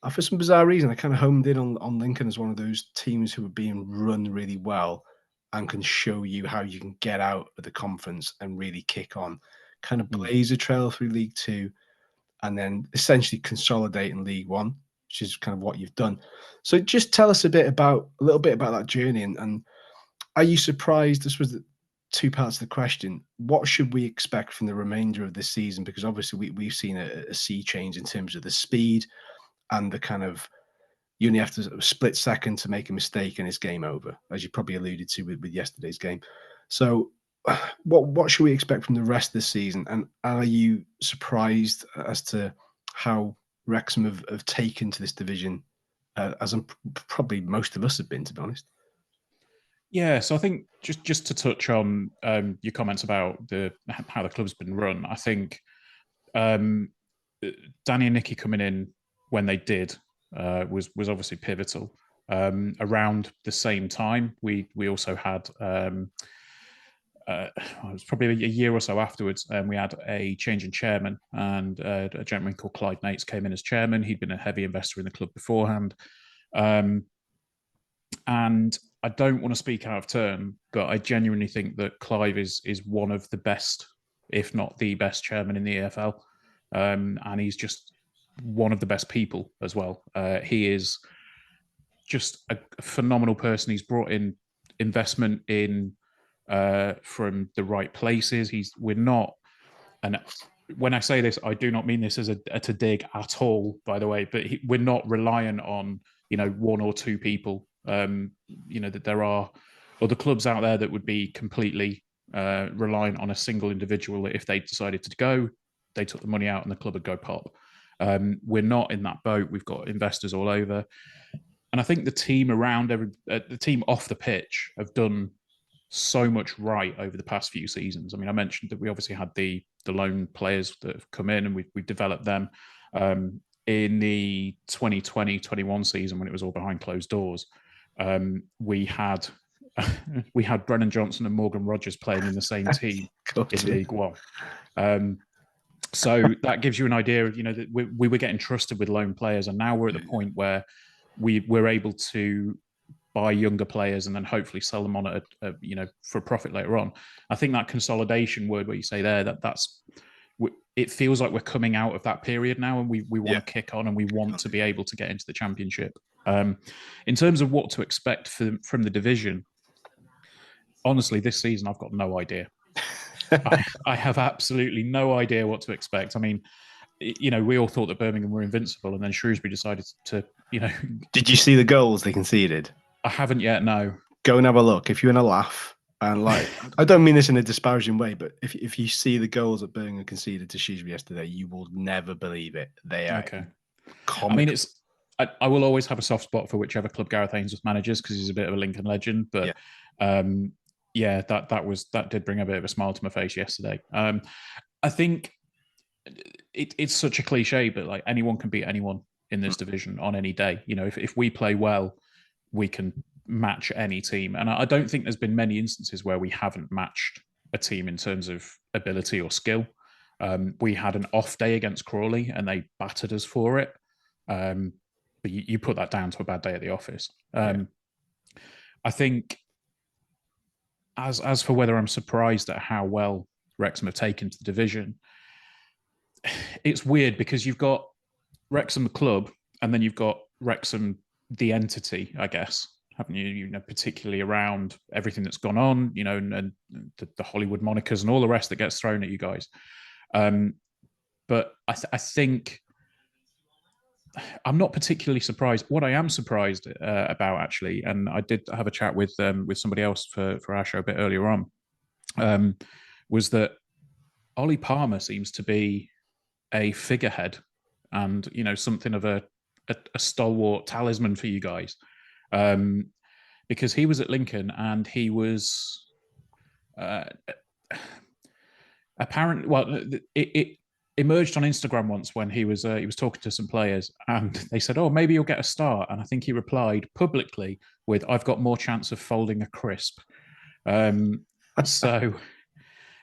for some bizarre reason, I kind of homed in on Lincoln as one of those teams who were being run really well and can show you how you can get out of the conference and really kick on, kind of blaze a trail through League Two, and then essentially consolidate in League One, which is kind of what you've done. So just tell us a little bit about that journey, and are you surprised? This was the two parts of the question. What should we expect from the remainder of this season? Because obviously we've seen a sea change in terms of the speed and the kind of, you only have to split second to make a mistake and it's game over, as you probably alluded to with yesterday's game. So what should we expect from the rest of the season? And are you surprised as to how Wrexham have taken to this division, as probably most of us have been, to be honest? Yeah, so I think just to touch on your comments about how the club's been run, I think Danny and Nicky coming in when they did was obviously pivotal. Around the same time, we also had it was probably a year or so afterwards, we had a change in chairman, and a gentleman called Clyde Nates came in as chairman. He'd been a heavy investor in the club beforehand. And I don't want to speak out of turn, but I genuinely think that Clive is one of the best, if not the best chairman in the EFL. And he's just one of the best people as well. He is just a phenomenal person. He's brought in investment in from the right places. We're not, and when I say this, I do not mean this as a dig at all, by the way, but we're not reliant on, one or two people. That there are other clubs out there that would be completely reliant on a single individual. If they decided to go, they took the money out and the club would go pop. We're not in that boat. We've got investors all over. And I think the team around the team off the pitch have done so much right over the past few seasons. I mean, I mentioned that we obviously had the loan players that have come in, and we've developed them. In the 2020-21 season, when it was all behind closed doors, we had Brennan Johnson and Morgan Rogers playing in the same team in League One. So that gives you an idea of, that we were getting trusted with loan players, and now we're at the point where we're able to buy younger players and then hopefully sell them on for a profit later on. I think that consolidation word where you say there, it feels like we're coming out of that period now, and we want to kick on, and we want to be able to get into the Championship. In terms of what to expect from the division, honestly, this season I've got no idea. I have absolutely no idea what to expect. I mean, we all thought that Birmingham were invincible, and then Shrewsbury decided to, Did you see the goals they conceded? I haven't yet, no. Go and have a look. If you're in a laugh, and I don't mean this in a disparaging way, but if you see the goals that Birmingham conceded to Shrewsbury yesterday, you will never believe it. They are comical. I mean, I will always have a soft spot for whichever club Gareth Ainsworth manages, because he's a bit of a Lincoln legend. But that did bring a bit of a smile to my face yesterday. I think it's such a cliche, but anyone can beat anyone in this division on any day. If we play well, we can match any team. And I don't think there's been many instances where we haven't matched a team in terms of ability or skill. We had an off day against Crawley and they battered us for it. But you put that down to a bad day at the office. I think as for whether I'm surprised at how well Wrexham have taken to the division, it's weird because you've got Wrexham the club and then you've got Wrexham the entity, I guess, haven't you? Particularly around everything that's gone on, and the Hollywood monikers and all the rest that gets thrown at you guys. But I think I'm not particularly surprised. What I am surprised about, actually, and I did have a chat with somebody else for our show a bit earlier on, was that Ollie Palmer seems to be a figurehead and something of a stalwart talisman for you guys, because he was at Lincoln and he was apparently, well, it emerged on Instagram once when he was talking to some players and they said, "Oh, maybe you'll get a start," and I think he replied publicly with, "I've got more chance of folding a crisp." So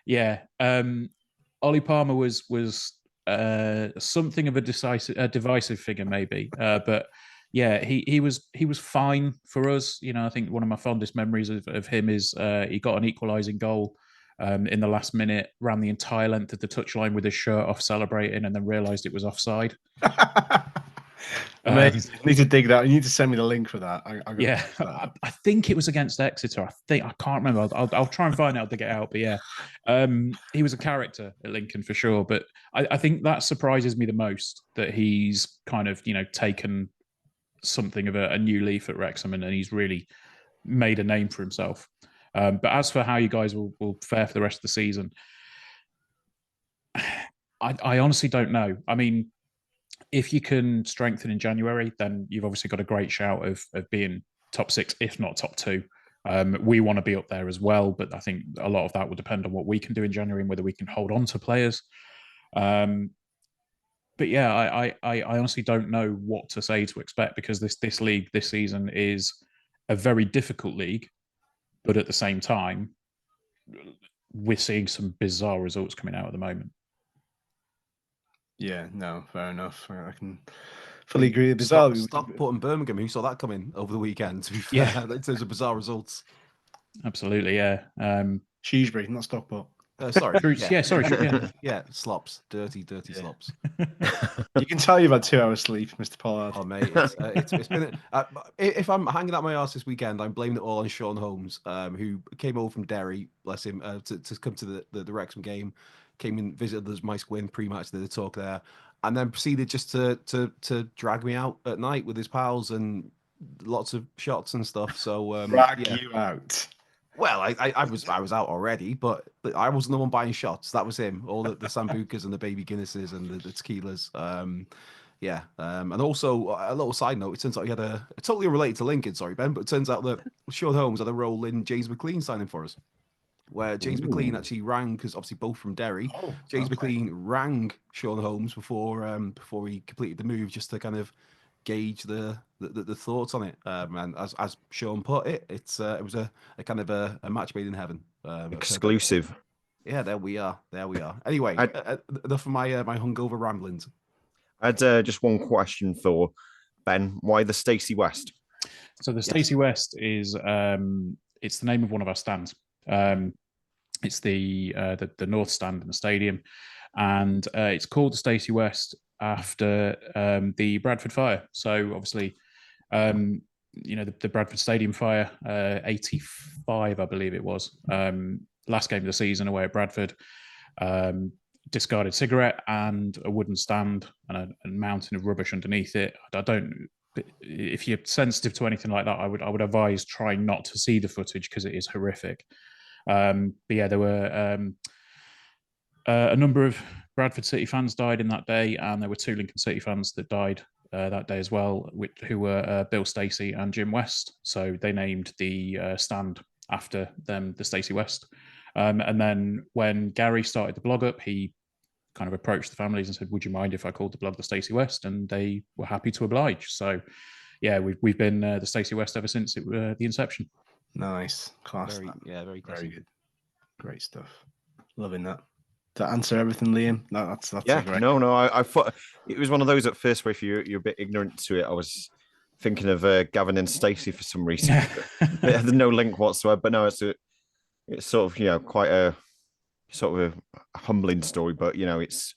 yeah, Ollie Palmer was something of a divisive figure, maybe, but yeah, he was fine for us. I think one of my fondest memories of him is he got an equalising goal in the last minute, ran the entire length of the touchline with his shirt off, celebrating, and then realised it was offside. Amazing. I need to dig that. You need to send me the link for that. I think it was against Exeter. I can't remember. I'll try and find out to get out. But yeah, he was a character at Lincoln for sure. But I think that surprises me the most, that he's kind of taken something of a new leaf at Wrexham and he's really made a name for himself. But as for how you guys will fare for the rest of the season, I honestly don't know. I mean, if you can strengthen in January, then you've obviously got a great shout of being top 6, if not top 2. We want to be up there as well, but I think a lot of that will depend on what we can do in January and whether we can hold on to players. But yeah, I honestly don't know what to say to expect, because this league this season is a very difficult league, but at the same time, we're seeing some bizarre results coming out at the moment. Yeah, no, fair enough. I can fully agree. Bizarre. Stockport and Birmingham, who saw that coming over the weekend, to be fair, in terms of bizarre results. Absolutely, yeah. Shrewsbury, not Stockport. Sorry. Yeah, slops. Dirty slops. You can tell you've had 2 hours sleep, Mr. Pollard. Oh, mate, it's been... if I'm hanging out my arse this weekend, I'm blaming it all on Sean Holmes, who came over from Derry, bless him, to come to the Wrexham game, came and visited us, my squin pre-match, did a talk there, and then proceeded just to drag me out at night with his pals and lots of shots and stuff. So drag you out. Well, I was out already, but I wasn't the one buying shots. That was him. All the Sambucas and the baby Guinnesses and the tequilas. And also a little side note. It turns out he had a totally related to Lincoln. Sorry, Ben, but it turns out that Sean Holmes had a role in James McLean signing for us, where James McLean actually rang, because obviously both from Derry. James McLean rang Sean Holmes before he completed the move, just to kind of gauge the thoughts on it. And as Sean put it, it was a kind of a match made in heaven. Exclusive. Yeah, there we are. Anyway, enough of my hungover ramblings. I had just one question for Ben. Why the Stacey West? So the Stacey West is it's the name of one of our stands. It's the North Stand in the stadium, and it's called the Stacey West after the Bradford fire. So obviously, the Bradford Stadium fire, 85, I believe it was, last game of the season away at Bradford. Discarded cigarette and a wooden stand and a mountain of rubbish underneath it. If you're sensitive to anything like that, I would advise trying not to see the footage, because it is horrific. But yeah, there were a number of Bradford City fans died in that day, and there were 2 Lincoln City fans that died that day as well, who were Bill Stacey and Jim West. So they named the stand after them, the Stacey West. And then when Gary started the blog up, he kind of approached the families and said, "Would you mind if I called the blog the Stacey West?" And they were happy to oblige. So yeah, we've been the Stacey West ever since the inception. Nice, class. Very good, great stuff. Loving that. To answer everything, Liam. That's great. No. I thought it was one of those at first where if you're a bit ignorant to it, I was thinking of Gavin and Stacey for some reason. There's no link whatsoever. But no, it's sort of quite a sort of a humbling story, but it's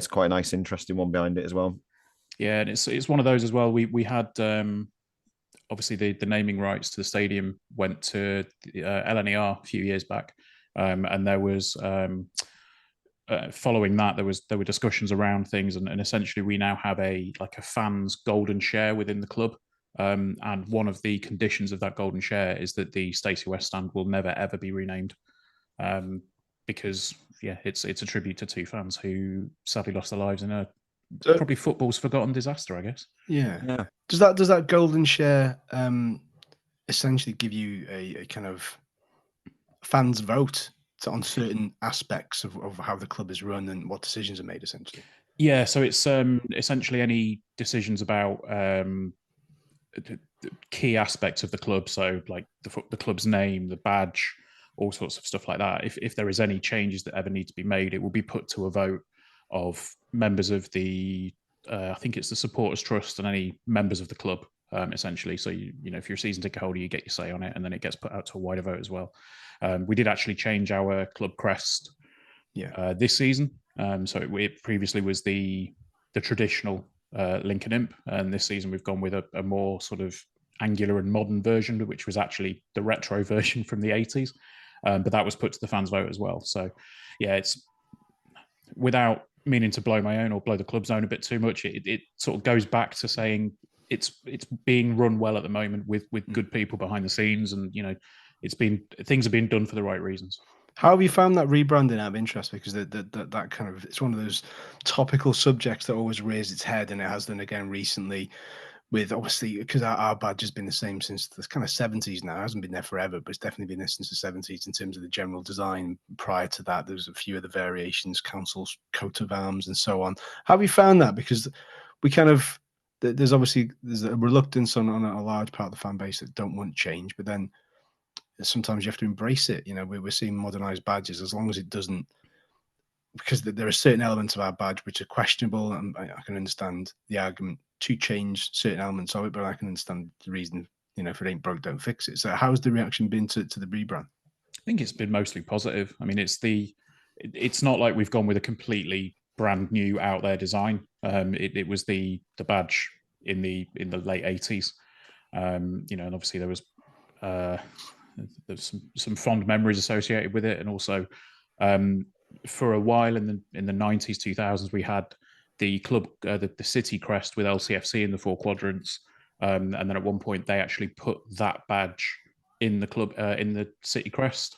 quite a nice, interesting one behind it as well. Yeah, and it's one of those as well. We had obviously the naming rights to the stadium went to LNER a few years back, and there was following that, there were discussions around things, and essentially we now have a fans golden share within the club. And one of the conditions of that golden share is that the Stacey West stand will never ever be renamed, because it's a tribute to two fans who sadly lost their lives in a probably football's forgotten disaster, I guess. Yeah. Does that golden share essentially give you a kind of fans vote on certain aspects of how the club is run and what decisions are made, essentially? Yeah, so it's essentially any decisions about the key aspects of the club, so like the club's name, the badge, all sorts of stuff like that. If there is any changes that ever need to be made, it will be put to a vote of members of the I think it's the supporters trust and any members of the club, essentially. So you know, if you're a season ticket holder, you get your say on it, and then it gets put out to a wider vote as well. We did actually change our club crest this season. So it previously was the traditional Lincoln Imp, and this season we've gone with a more sort of angular and modern version, which was actually the retro version from the 80s. But that was put to the fans' vote as well. So yeah, it's, without meaning to blow my own or blow the club's own a bit too much, it sort of goes back to saying it's being run well at the moment with good people behind the scenes, and you know, things are being done for the right reasons. How have you found that rebranding out of interest? Because that kind of, it's one of those topical subjects that always rears its head, and it has done again recently. With obviously, because our badge has been the same since the kind of 70s now. It hasn't been there forever, but it's definitely been there since the 70s in terms of the general design. Prior to that, there was a few other variations, council's coat of arms and so on. How have you found that? Because we kind of, there's a reluctance on a large part of the fan base that don't want change, but then sometimes you have to embrace it. You know, we're seeing modernized badges, as long as it doesn't, because there are certain elements of our badge which are questionable, and I can understand the argument to change certain elements of it, but I can understand the reason, you know, if it ain't broke, don't fix it. So how's the reaction been to the rebrand? I think it's been mostly positive. I mean, it's not like we've gone with a completely brand new out there design. It was the badge in the late 80s. You know, and obviously there's some fond memories associated with it, and also for a while in the 90s, 2000s, we had the club, the city crest with LCFC in the four quadrants, and then at one point they actually put that badge in the club, in the city crest.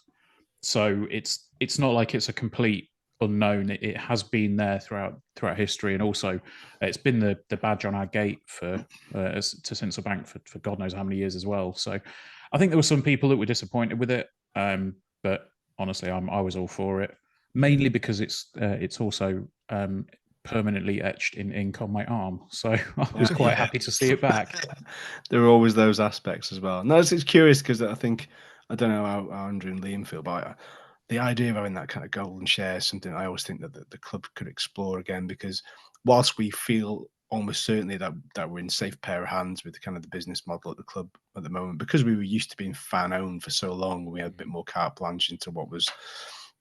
So it's not like it's a complete unknown. It has been there throughout history, and also it's been the badge on our gate for to Sinsel Bank for God knows how many years as well. So I think there were some people that were disappointed with it, but honestly, I was all for it, mainly because it's also permanently etched in ink on my arm. So I was quite happy to see it back. There are always those aspects as well. No, it's curious because I think, I don't know how Andrew and Liam feel, but the idea of having that kind of golden share is something I always think that the club could explore again, because whilst we feel almost certainly that we're in safe pair of hands with the kind of the business model at the club at the moment, because we were used to being fan owned for so long, we had a bit more carte blanche into what was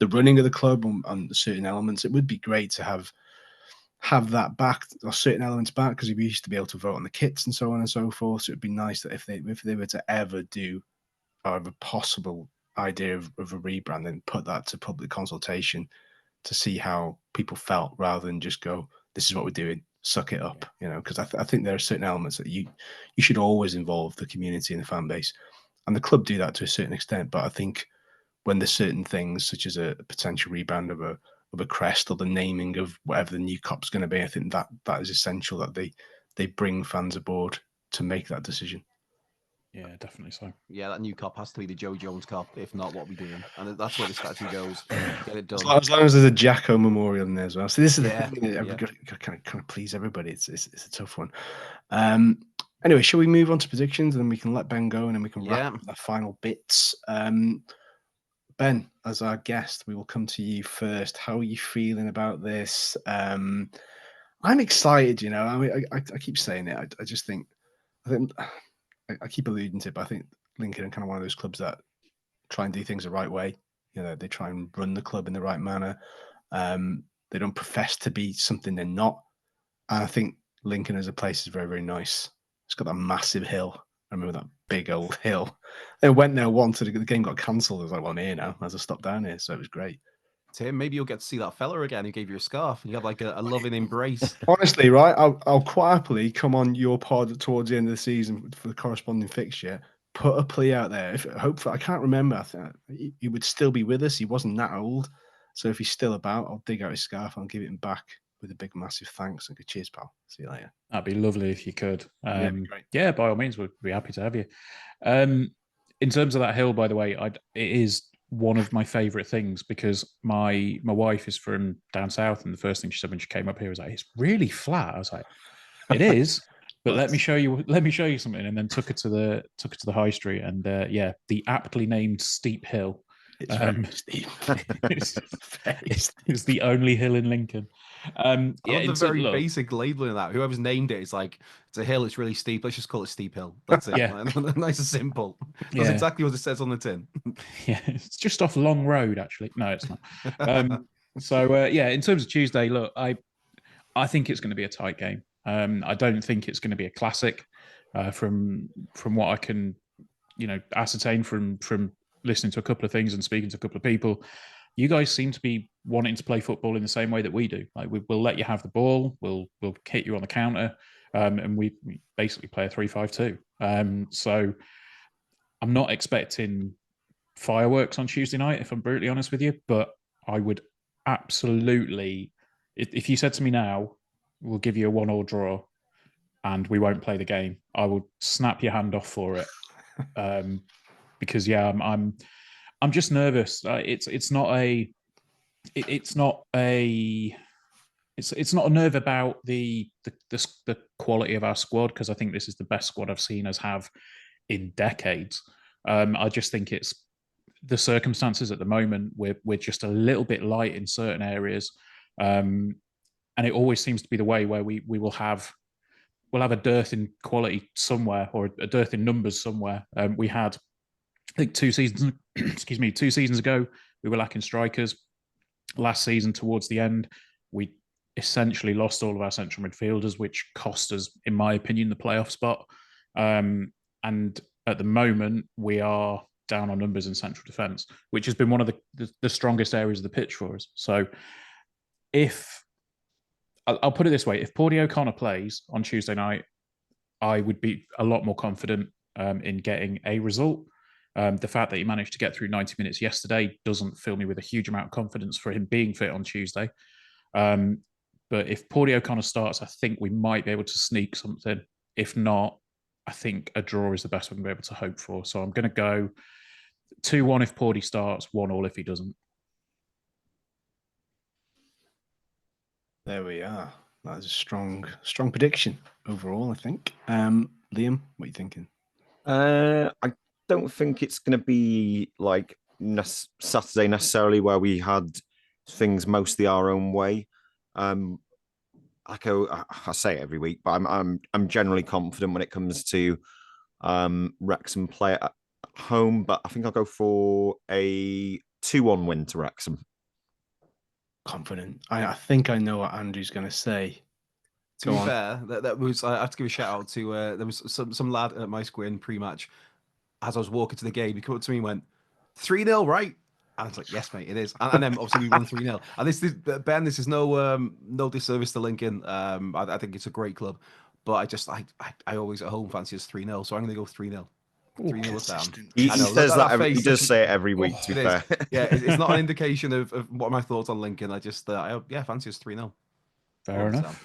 the running of the club and certain elements. It would be great to have that back, or certain elements back, because we used to be able to vote on the kits and so on and so forth. So it'd be nice that if they were to ever do, or have a possible idea of a rebrand, and put that to public consultation to see how people felt, rather than just go, this is what we're doing, suck it up, you know, because I think there are certain elements that you should always involve the community and the fan base, and the club do that to a certain extent. But I think when there's certain things, such as a potential rebrand of a crest, or the naming of whatever the new Kop's going to be, I think that is essential, that they bring fans aboard to make that decision. Yeah, definitely so. Yeah, that new Kop has to be the Joe Jones Kop. If not, what are we doing? And that's where the statue goes. Get it done. As long as there's a Jacko memorial in there as well. So this is Yeah, the thing. I've got to kind of please everybody. It's a tough one. Anyway, shall we move on to predictions, and then we can let Ben go, and then we can wrap up the final bits. Ben, as our guest, we will come to you first. How are you feeling about this? I'm excited. You know, I mean, I keep saying it. I just think, I keep alluding to it, but I think Lincoln are kind of one of those clubs that try and do things the right way. You know, they try and run the club in the right manner. They don't profess to be something they're not. And I think Lincoln as a place is very, very nice. It's got that massive hill. I remember that big old hill. They went there once, the game got cancelled. I was like, well, I'm here now. As I stopped down here, so it was great. Tim, maybe you'll get to see that fella again who gave you a scarf and you have like a loving embrace. Honestly, right, I'll quite happily come on your pod towards the end of the season for the corresponding fixture. Put a plea out there. Hopefully, I can't remember. I think he would still be with us. He wasn't that old, so if he's still about, I'll dig out his scarf. I'll give it him back with a big, massive thanks. Like a cheers, pal. See you later. That'd be lovely if you could. Yeah, great. Yeah, by all means, we'd be happy to have you. In terms of that hill, by the way, it is one of my favourite things because my wife is from down south, and the first thing she said when she came up here was like, "It's really flat." I was like, "It is." But let me show you something, and then took her to the high street, and the aptly named steep hill. It's very steep. It's the only hill in Lincoln. I love the very basic labeling of that. Whoever's named it, it's like it's a hill. It's really steep. Let's just call it Steep Hill. That's it. Yeah. Nice and simple. That's exactly what it says on the tin. Yeah, it's just off Long Road, actually. No, it's not. In terms of Tuesday, look, I think it's going to be a tight game. I don't think it's going to be a classic. From what I can, ascertain from listening to a couple of things and speaking to a couple of people, you guys seem to be wanting to play football in the same way that we do. Like we'll let you have the ball, we'll hit you on the counter, and we basically play a 3-5-2. So I'm not expecting fireworks on Tuesday night, if I'm brutally honest with you, but I would absolutely, if you said to me now, we'll give you a 1-1 draw and we won't play the game, I would snap your hand off for it. Because I'm just nervous. It's not a nerve about the quality of our squad, because I think this is the best squad I've seen us have in decades. I just think it's the circumstances at the moment. We're just a little bit light in certain areas, and it always seems to be the way where we'll have a dearth in quality somewhere, or a dearth in numbers somewhere. We had, I think 2 seasons ago, we were lacking strikers. Last season, towards the end, we essentially lost all of our central midfielders, which cost us, in my opinion, the playoff spot. And at the moment, we are down on numbers in central defence, which has been one of the strongest areas of the pitch for us. So I'll put it this way, if Pordy O'Connor plays on Tuesday night, I would be a lot more confident in getting a result. The fact that he managed to get through 90 minutes yesterday doesn't fill me with a huge amount of confidence for him being fit on Tuesday. But if Pordy O'Connor starts, I think we might be able to sneak something. If not, I think a draw is the best we're going to be able to hope for. So I'm going to go 2-1 if Pordy starts, 1-1 if he doesn't. There we are. That is a strong prediction overall, I think. Liam, what are you thinking? I don't think it's going to be like Saturday necessarily, where we had things mostly our own way. Like I say it every week, but I'm generally confident when it comes to Wrexham play at home. But I think I'll go for a 2-1 win to Wrexham. Confident. I think I know what Andrew's going to say. To be fair, that was, I have to give a shout out to there was some lad at my square in pre-match. As I was walking to the game, he came up to me and went, 3-0, right? And I was like, yes, mate, it is. And then obviously we won 3-0. And this is no disservice to Lincoln. I think it's a great club, but I always at home fancy us 3-0, so I'm going to go 3-0. 3-0 down. He says that he does say it every week. To be fair, yeah, it's not an indication of what are my thoughts on Lincoln. I just fancy us 3-0. Fair enough.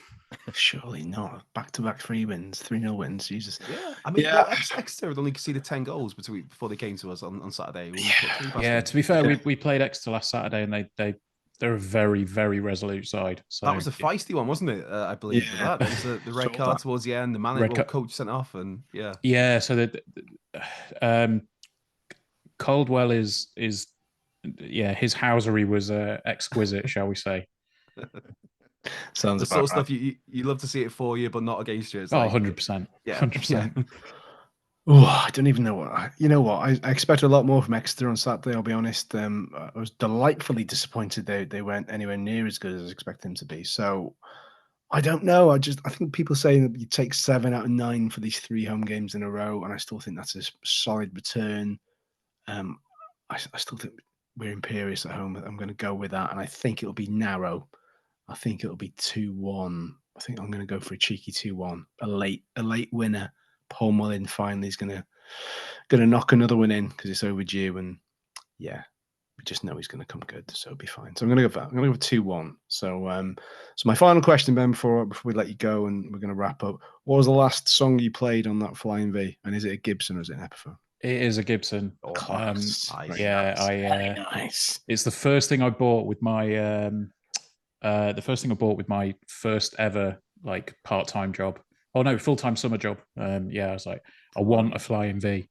Surely not. Back-to-back 3 wins, 3-0 wins. Jesus. Yeah, I mean, Exeter had only conceded 10 goals before they came to us on Saturday. Yeah, to be fair, we played Exeter last Saturday, and they're a very, very resolute side. So that was a feisty one, wasn't it? I believe. Yeah. That was the red card towards the end. The manager coach sent off, and yeah. Yeah, so Caldwell is his housery was exquisite, shall we say? Sounds the sort of stuff you love to see it for you, but not against you. It's 100%. Yeah, 100%. Oh, I don't even know what. You know what? I expect a lot more from Exeter on Saturday. I'll be honest. I was delightfully disappointed they weren't anywhere near as good as I was expecting them to be. So I don't know. I think people saying that you take 7 out of 9 for these 3 home games in a row, and I still think that's a solid return. I still think we're imperious at home. I'm going to go with that, and I think it'll be narrow. I think it'll be 2-1. I think I'm going to go for a cheeky 2-1. A late winner. Paul Mullin finally is going to knock another one in because it's overdue, and yeah, we just know he's going to come good, so it'll be fine. So I'm going to go for that. I'm going to go 2-1. So my final question, Ben, before we let you go, and we're going to wrap up. What was the last song you played on that Flying V? And is it a Gibson or is it an Epiphone? It is a Gibson. Class. Yeah, Nice. it's the first thing I bought with my first ever like part-time job. Oh no, full-time summer job. I was like, I want a Flying V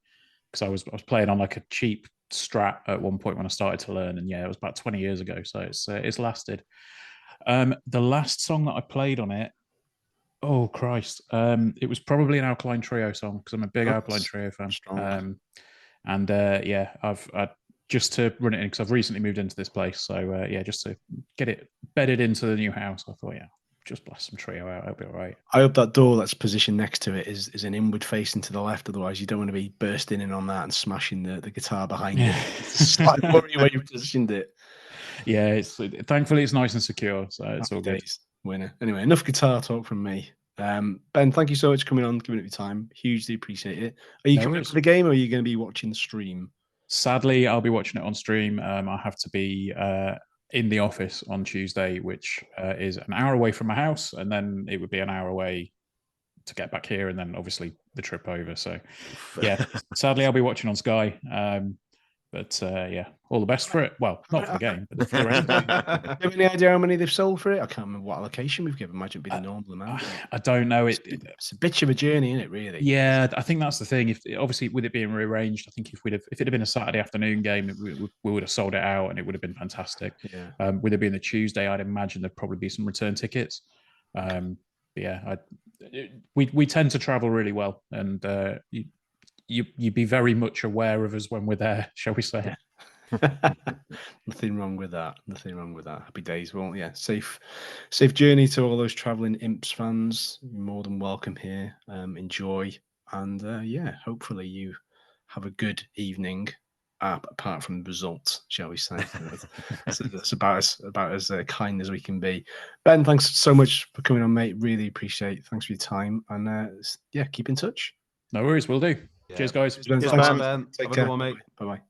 because I was playing on like a cheap Strat at one point when I started to learn, and yeah, it was about 20 years ago, so it's lasted. The last song that I played on it, oh Christ, it was probably an Alkaline Trio song because I'm a big Alkaline Trio fan. I've just to run it in because I've recently moved into this place, so just to get it bedded into the new house, I thought, just blast some Trio out, it'll be all right. I hope that door that's positioned next to it is an inward facing to the left. Otherwise, you don't want to be bursting in on that and smashing the guitar behind it. It's a slight worry where you've positioned it. Yeah, thankfully it's nice and secure, so it's all good. Winner. Anyway, enough guitar talk from me. Ben, thank you so much for coming on, giving up your time. Hugely appreciate it. Are you coming up for the game, or are you going to be watching the stream? Sadly, I'll be watching it on stream. I have to be in the office on Tuesday, which is an hour away from my house, and then it would be an hour away to get back here, and then obviously the trip over. So, yeah, sadly, I'll be watching on Sky. All the best for it. Well, not for the game, but for the rest. Do you have any idea how many they've sold for it? I can't remember what allocation we've given. Imagine it'd be the normal amount. I don't know. It's a bit of a journey, isn't it? Really? Yeah, I think that's the thing. If obviously with it being rearranged, I think if it had been a Saturday afternoon game, we would have sold it out and it would have been fantastic. Yeah. With it being the Tuesday, I'd imagine there'd probably be some return tickets. We tend to travel really well, and you'd be very much aware of us when we're there, shall we say? Nothing wrong with that. Happy days. Well, yeah, safe journey to all those traveling Imps fans. You're more than welcome here. Enjoy, and hopefully you have a good evening. Apart from the results, shall we say? That's about as kind as we can be. Ben, thanks so much for coming on, mate. Really appreciate it. Thanks for your time, and keep in touch. No worries, we'll do. Yeah. Cheers, guys. Cheers, Ben. Take care. One, mate. Bye.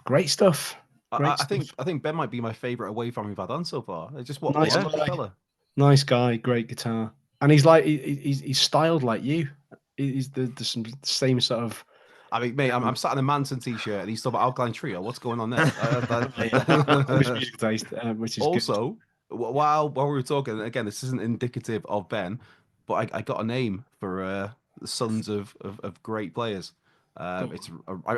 Great stuff. I think Ben might be my favourite away from we've had on so far. It's just nice fella. Nice guy, great guitar, and he's like he's styled like you. He's the same sort of. I mean, mate, I'm sat in a Manson t-shirt and he's talking about Alkaline Trio. What's going on there? Which is also good. While we were talking, again, this isn't indicative of Ben, but I got a name for the sons of great players. I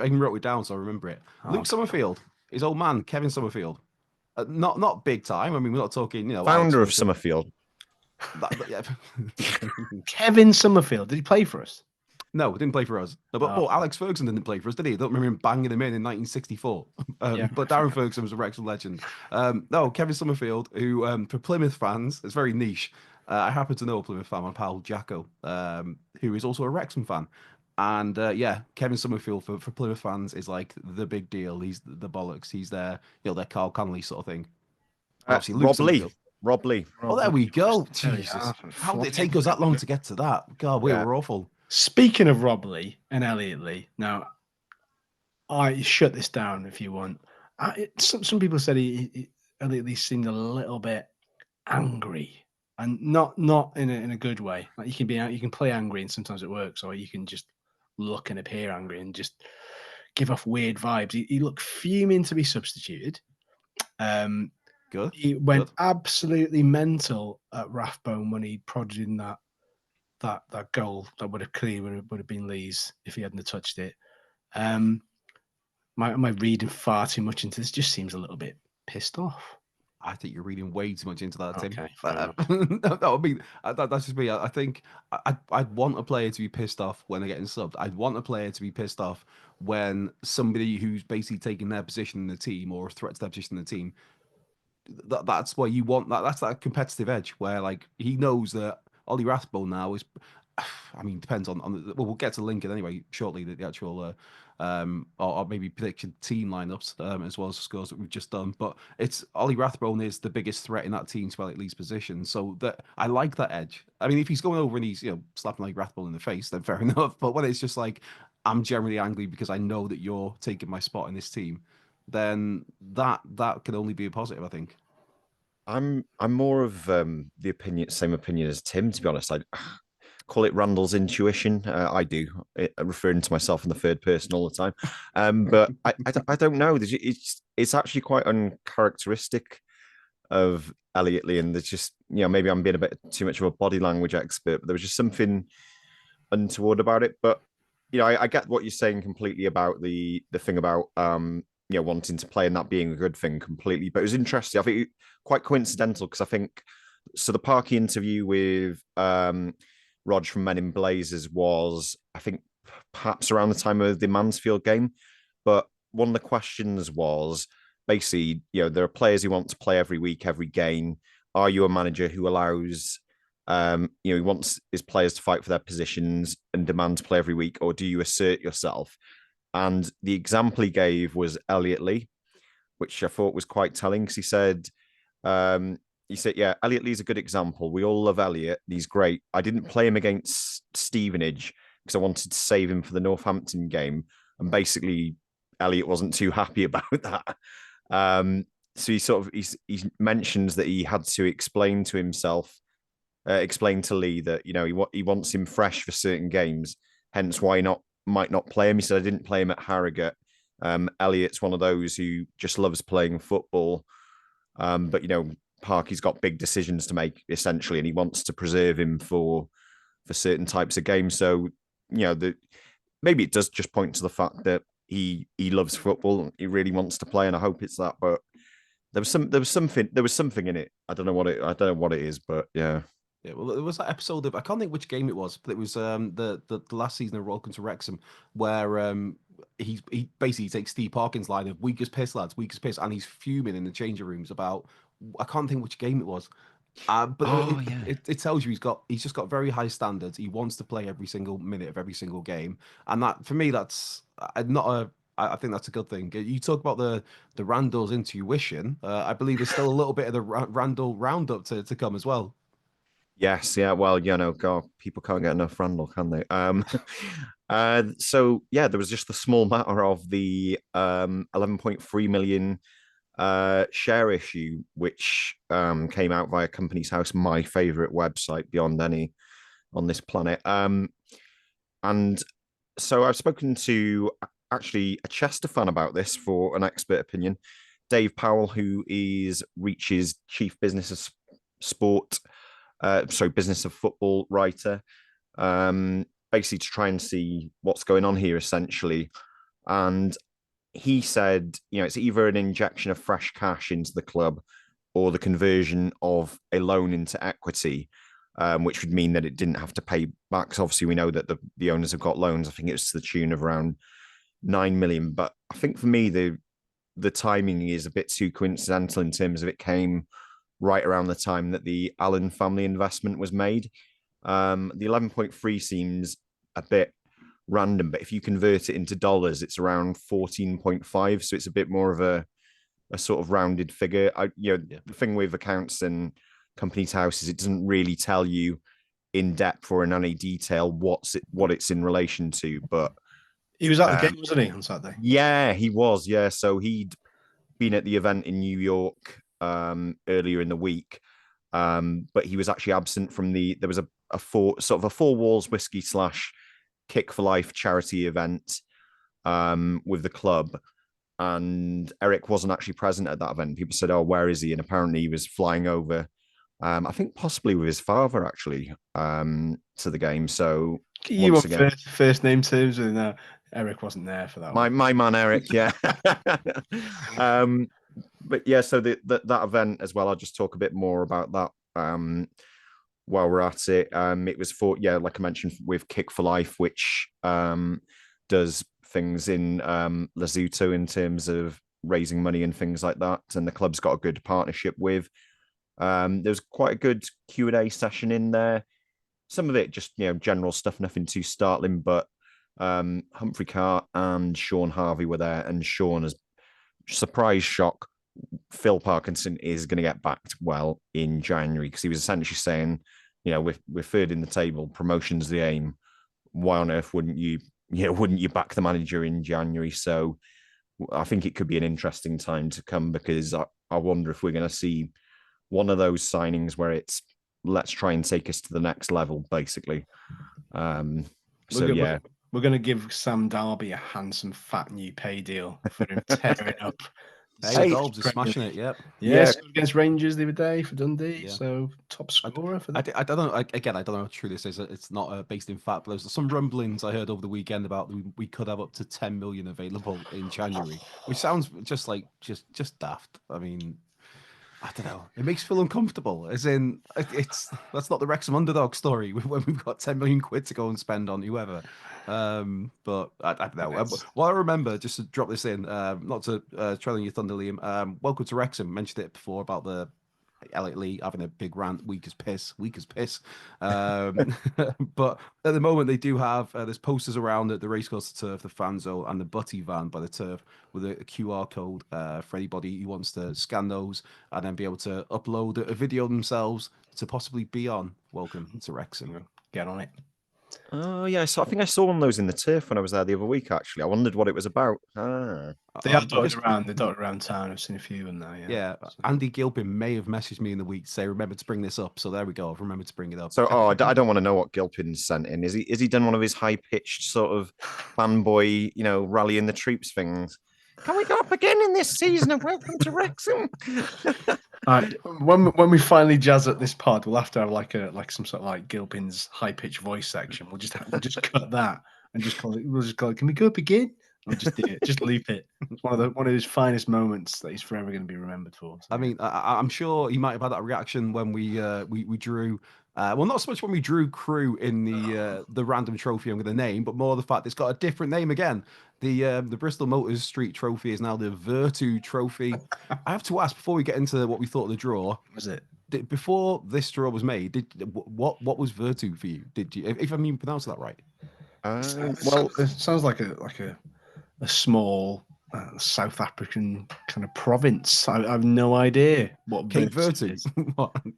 even wrote it down so I remember it. Luke Summerfield, his old man, Kevin Summerfield. Not big time. I mean, we're not talking, founder of Summerfield. Kevin Summerfield. Did he play for us? No, didn't play for us. No, but Alex Ferguson didn't play for us, did he? I don't remember him banging him in 1964. But Darren Ferguson was a Wrexham legend. No, Kevin Summerfield, who for Plymouth fans, it's very niche. I happen to know a Plymouth fan, my pal Jacko, who is also a Wrexham fan. And Kevin Summerfield for Plymouth fans is like the big deal. He's the bollocks. He's their Carl Connolly sort of thing. Rob Lee. Oh, there we go. Jesus. How did it take us that long to get to that? God, we were awful. Speaking of Rob Lee and Elliot Lee, now I shut this down if you want. Some people said Elliot Lee seemed a little bit angry, and not in a good way. Like you can play angry, and sometimes it works, or you can just look and appear angry and just give off weird vibes. He looked fuming to be substituted. Good. He went absolutely mental at Rathbone when he prodded in that goal that would have clearly would have been Lee's if he hadn't touched it. Am I reading far too much into this? Just seems a little bit pissed off. I think you're reading way too much into that, Tim. Okay, that's just me. I think I'd want a player to be pissed off when they're getting subbed. I'd want a player to be pissed off when somebody who's basically taking their position in the team or a threat to their position in the team. That's where you want that. That's that competitive edge where like he knows that Ollie Rathbone now is I mean, depends on well, we'll get to Lincoln anyway shortly. The actual, or maybe predicted team lineups as well as the scores that we've just done. But it's Ollie Rathbone is the biggest threat in that team to Elliot Lee's position. So that I like that edge. I mean, if he's going over and he's slapping like Rathbone in the face, then fair enough. But when it's just like I'm generally angry because I know that you're taking my spot in this team, then that can only be a positive, I think. I'm more of the same opinion as Tim. To be honest, I call it Randall's intuition. I do, referring to myself in the third person all the time. But I don't know. It's actually quite uncharacteristic of Elliot Lee, and there's just maybe I'm being a bit too much of a body language expert, but there was just something untoward about it. But I get what you're saying completely about the thing about wanting to play and that being a good thing completely. But it was interesting. I think quite coincidental because I think so. The Parky interview with Rog from Men in Blazers was, I think, perhaps around the time of the Mansfield game. But one of the questions was basically, there are players who want to play every week, every game. Are you a manager who allows, he wants his players to fight for their positions and demand to play every week, or do you assert yourself? And the example he gave was Elliot Lee, which I thought was quite telling because he said, yeah, Elliot Lee's a good example. We all love Elliot. He's great. I didn't play him against Stevenage because I wanted to save him for the Northampton game. And basically, Elliot wasn't too happy about that. So he mentions that he had to explain to himself, explain to Lee that, he wants him fresh for certain games. Hence why might not play him. He said, I didn't play him at Harrogate. Elliot's one of those who just loves playing football. But Parky's got big decisions to make essentially, and he wants to preserve him for certain types of games. So maybe it does just point to the fact that he loves football. He really wants to play, and I hope it's that. But there was something in it. I don't know what it is, but yeah. Yeah, well, there was that episode of I can't think which game it was, but it was the last season of Welcome to Wrexham, where he basically takes Steve Parkin's line of weakest piss, lads, weakest piss, and he's fuming in the changing rooms about I can't think which game it was. But it tells you he's just got very high standards. He wants to play every single minute of every single game, and that for me that's I think that's a good thing. You talk about the Randall's intuition. I believe there's still a little bit of the Randall roundup to come as well. Yes, yeah. Well, God, people can't get enough Randall, can they? So yeah, there was just the small matter of the 11.3 million share issue, which came out via Companies House, my favorite website beyond any on this planet. And so I've spoken to actually a Chester fan about this for an expert opinion, Dave Powell, who is Reach's chief business of sport. Business of football writer, basically to try and see what's going on here, essentially. And he said, it's either an injection of fresh cash into the club or the conversion of a loan into equity, which would mean that it didn't have to pay back. So obviously, we know that the owners have got loans. I think it's to the tune of around 9 million. But I think for me, the timing is a bit too coincidental in terms of it came right around the time that the Allen family investment was made. The 11.3 seems a bit random, but if you convert it into dollars, it's around 14.5. So it's a bit more of a sort of rounded figure. The thing with accounts and Companies House is it doesn't really tell you in depth or in any detail what it's in relation to. But he was at the game, wasn't he, on Saturday? Yeah, he was. Yeah, so he'd been at the event in New York earlier in the week, but he was actually absent from there was a four walls whiskey / Kick for Life charity event with the club, and Eric wasn't actually present at that event. People said, "Oh, where is he?" And apparently he was flying over, I think possibly with his father actually, to the game. So you want first name terms with him? Eric wasn't there for that. My man Eric, yeah. But yeah, so that event as well, I'll just talk a bit more about that while we're at it. It was like I mentioned, with Kick for Life, which does things in Lesotho in terms of raising money and things like that. And the club's got a good partnership with. There's quite a good Q&A session in there. some of it just general stuff, nothing too startling. But Humphrey Carr and Sean Harvey were there, and Sean has surprise shock. Phil Parkinson is going to get backed well in January, because he was essentially saying, we're third in the table, promotion's the aim. Why on earth wouldn't you back the manager in January? So I think it could be an interesting time to come, because I wonder if we're going to see one of those signings where it's, let's try and take us to the next level, basically. We're going to give Sam Darby a handsome, fat new pay deal for him tearing up. Hey, Dobbs is smashing it. Yep. Yeah, against Rangers the other day for Dundee. Yeah. So top scorer for that. I don't know. Again, I don't know how true this is. It's not based in fact, but there's some rumblings I heard over the weekend about we could have up to 10 million available in January, which sounds just daft. I mean, I don't know. It makes me feel uncomfortable. As in, that's not the Wrexham underdog story when we've got 10 million quid to go and spend on whoever. But I don't know. What I remember, just to drop this in, not to tread on your thunder, Liam. Welcome to Wrexham. Mentioned it before about the Elliot Lee having a big rant, weak as piss. But at the moment, they do have there's posters around at the racecourse turf, the fan zone, and the Butty van by the turf with a QR code for anybody who wants to scan those and then be able to upload a video themselves to possibly be on Welcome to Wrexham. Get on it. Oh, yeah. So I think I saw one of those in the turf when I was there the other week, actually. I wondered what it was about. They are dotted around. They're dotted around town. I've seen a few of them there. Yeah. Andy Gilpin may have messaged me in the week to say, remember to bring this up. So there we go. I've remembered to bring it up. So, I don't want to know what Gilpin's sent in. Is he done one of his high-pitched sort of fanboy, rallying the troops things? Can we go up again in this season of Welcome to Wrexham? All right. When we finally jazz at this pod, we'll have to have some sort of like Gilpin's high pitched voice section. We'll just cut that and just call it. Can we go up again? We'll just do it. Just leave it. It's one of his finest moments that he's forever going to be remembered for. So. I mean, I'm sure he might have had that reaction when we drew. Well, not so much when we drew Crew in the random trophy I'm going to name, but more the fact it's got a different name again. The Bristol Motors Street Trophy is now the Virtu Trophy. I have to ask before we get into what we thought of the draw. Was it before this draw was made? What was Virtu for you? Did you, if I mean pronounce that right? It sounds like a small South African kind of province. I have no idea what Cape Verde is.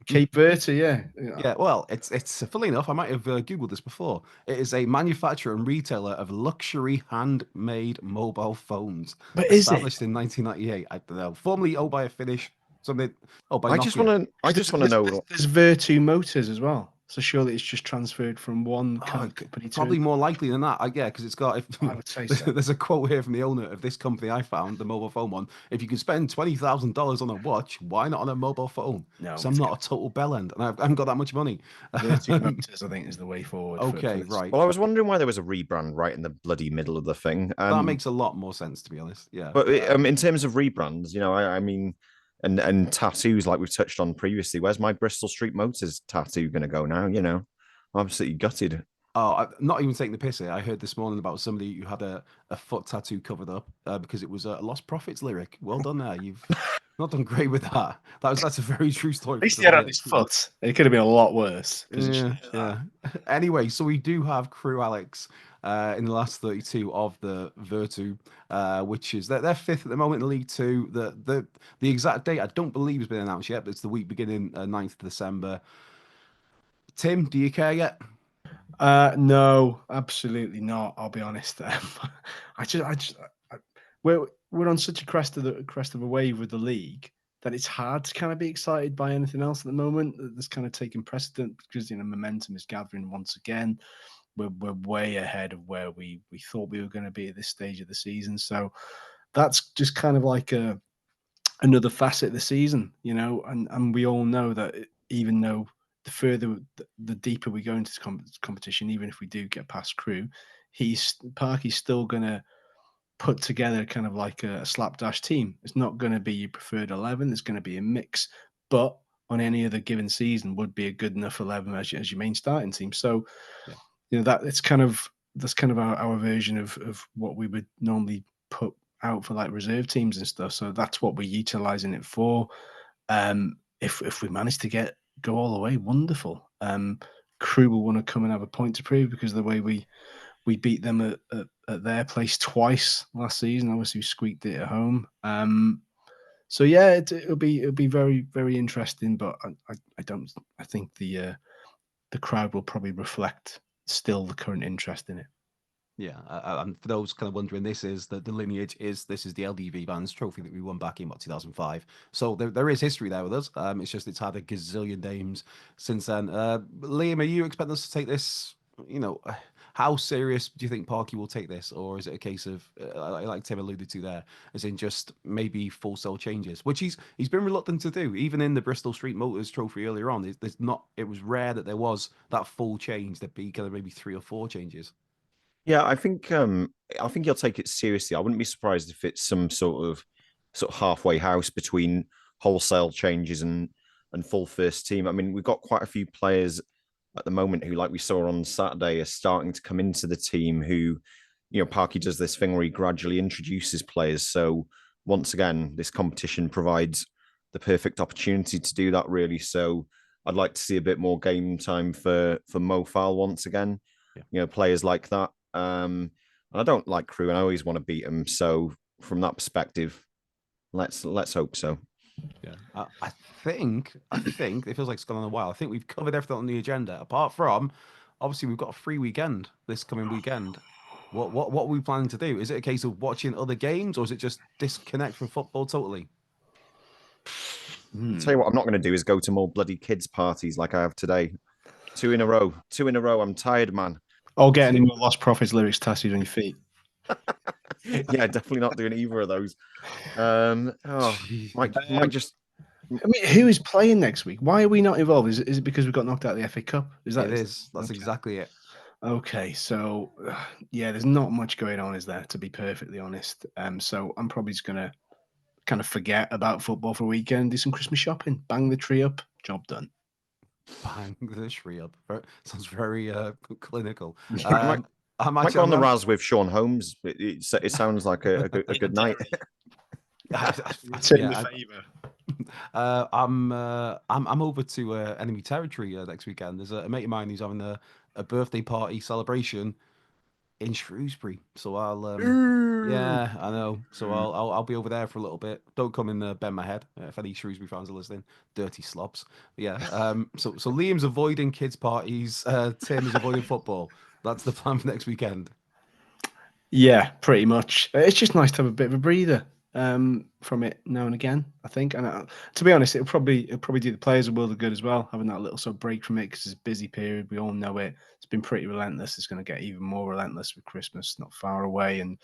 Cape Verde, yeah. Yeah, well, it's fully enough. I might have Googled this before. It is a manufacturer and retailer of luxury handmade mobile phones. But is it established in 1998? I don't know. Formerly owned by a Finnish something. Oh, by I just want to know. There's Virtu Motors as well. So surely it's just transferred from one company to probably more likely than that. Yeah, because it's got. I would say so. There's a quote here from the owner of this company I found, the mobile phone one. If you can spend $20,000 on a watch, why not on a mobile phone? No, so I'm not a total bellend, and I haven't got that much money. Virtu Motors, I think, is the way forward. Okay, right. Well, I was wondering why there was a rebrand right in the bloody middle of the thing. That makes a lot more sense, to be honest. Yeah. But in terms of rebrands, I mean. And tattoos, like we've touched on previously, where's my Bristol Street Motors tattoo going to go now? I'm absolutely gutted. Oh, I'm not even taking the piss here. I heard this morning about somebody who had a foot tattoo covered up because it was a Lost Profits lyric. Well done there. You've not done great with that. That's a very true story. At least he had on his foot. It could have been a lot worse. Yeah. Anyway, so we do have Crew Alex in the last 32 of the Virtu, which is they're fifth at the moment in League Two. The exact date I don't believe has been announced yet, but it's the week beginning 9th of December. Tim, do you care yet? No, absolutely not. I'll be honest. We're on such a crest of a wave with the league that it's hard to kind of be excited by anything else at the moment. That's kind of taking precedent because momentum is gathering once again. We're way ahead of where we thought we were going to be at this stage of the season. So that's just kind of like another facet of the season, and we all know that even though the deeper we go into this competition, even if we do get past Crew, Parky's still going to put together kind of like a slapdash team. It's not going to be your preferred 11. There's going to be a mix, but on any other given season would be a good enough 11 as your main starting team. So, that's kind of our version of what we would normally put out for like reserve teams and stuff. So that's what we're utilizing it for. If we manage to go all the way, wonderful. Crew will want to come and have a point to prove because of the way we beat them at their place twice last season. Obviously, we squeaked it at home. So yeah, it'll be very, very interesting. But I think the crowd will probably reflect still the current interest in it. Yeah, and for those kind of wondering, this is the lineage is the LDV Vans trophy that we won back in 2005. So there is history there with us. It's had a gazillion names since then. Liam, are you expecting us to take this? How serious do you think Parky will take this, or is it a case of like Tim alluded to there, as in just maybe full sell changes, which he's been reluctant to do, even in the Bristol Street Motors Trophy earlier on. It was rare that there was that full change. There'd be kind of maybe 3 or 4 changes. Yeah, I think he'll take it seriously. I wouldn't be surprised if it's some sort of halfway house between wholesale changes and full first team. I mean, we've got quite a few players at the moment who, like we saw on Saturday, are starting to come into the team who, Parky does this thing where he gradually introduces players. So once again, this competition provides the perfect opportunity to do that, really. So I'd like to see a bit more game time for Mo Fowl once again. Yeah. Players like that. And I don't like Crew, and I always want to beat them. So from that perspective, let's hope so. Yeah, I think it feels like it's gone on a while. I think we've covered everything on the agenda, apart from obviously we've got a free weekend this coming weekend. What are we planning to do? Is it a case of watching other games, or is it just disconnect from football totally? I'll tell you what I'm not going to do is go to more bloody kids parties like I have today. 2 in a row. I'm tired, man. Or get any more Lost Prophets lyrics tattooed on your feet. Yeah, definitely not doing either of those. Might just. I mean, who is playing next week? Why are we not involved? Is it because we got knocked out of the FA Cup? It is. That's exactly it. Okay, so yeah, there's not much going on, is there? To be perfectly honest, so I'm probably just gonna kind of forget about football for a weekend, do some Christmas shopping, bang the tree up, job done. Bang the tree up. Sounds very clinical. I might go on the Raz with Sean Holmes. It sounds like a good night. That's in the favour. I'm over to enemy territory next weekend. There's a mate of mine who's having a birthday party celebration in Shrewsbury, so I'll yeah, I know. So I'll be over there for a little bit. Don't come and bend my head if any Shrewsbury fans are listening. Dirty slobs. But yeah. So Liam's avoiding kids parties. Tim is avoiding football. That's the plan for next weekend. Yeah, pretty much. It's just nice to have a bit of a breather from it now and again, I think. And to be honest, it'll probably do the players a world of good as well, having that little sort of break from it, because it's a busy period. We all know it. It's been pretty relentless. It's going to get even more relentless with Christmas not far away and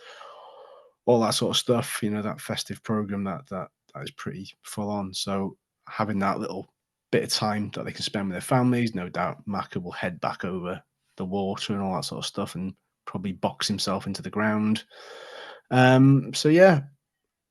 all that sort of stuff. That festive program that is pretty full on. So having that little bit of time that they can spend with their families, no doubt Maka will head back over the water and all that sort of stuff and probably box himself into the ground. So yeah,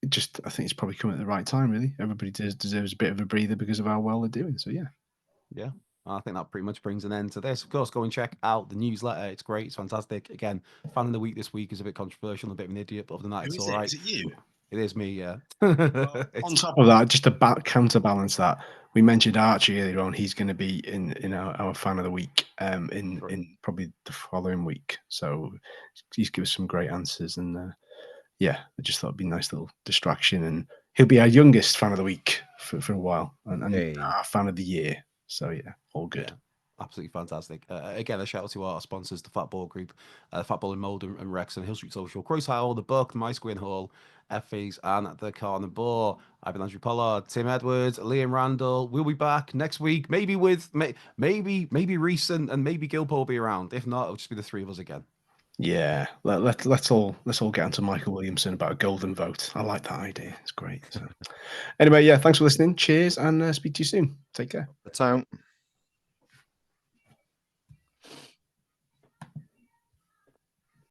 I think it's probably come at the right time, really. Everybody deserves a bit of a breather because of how well they're doing. So yeah. I think that pretty much brings an end to this. Of course, go and check out the newsletter. It's great. It's fantastic. Again, fan of the week this week is a bit controversial, a bit of an idiot, but other than that, it's all right. Is it you? It is me, yeah. Well, on top of that, just to counterbalance that, we mentioned Archie earlier on. He's going to be in our fan of the week in probably the following week. So he's given us some great answers, and yeah, I just thought it'd be a nice little distraction. And he'll be our youngest fan of the week for a while, and our fan of the year. So yeah, all good. Yeah, absolutely fantastic. Again, a shout out to our sponsors, the Fatball Group, Fatball in Mold and Wrexham, Hill Street Social, Crows Hall, the Buck, the Mice Gwyn Hall, FAs, and the Carnivore. I've been Andrew Pollard, Tim Edwards, Liam Randall. We'll be back next week, maybe with maybe Reese and maybe Gilpo will be around. If not, it'll just be the 3 of us again. Yeah, let's all get onto Michael Williamson about a golden vote. I like that idea. It's great. So, anyway, yeah, thanks for listening. Cheers, and speak to you soon. Take care. The town.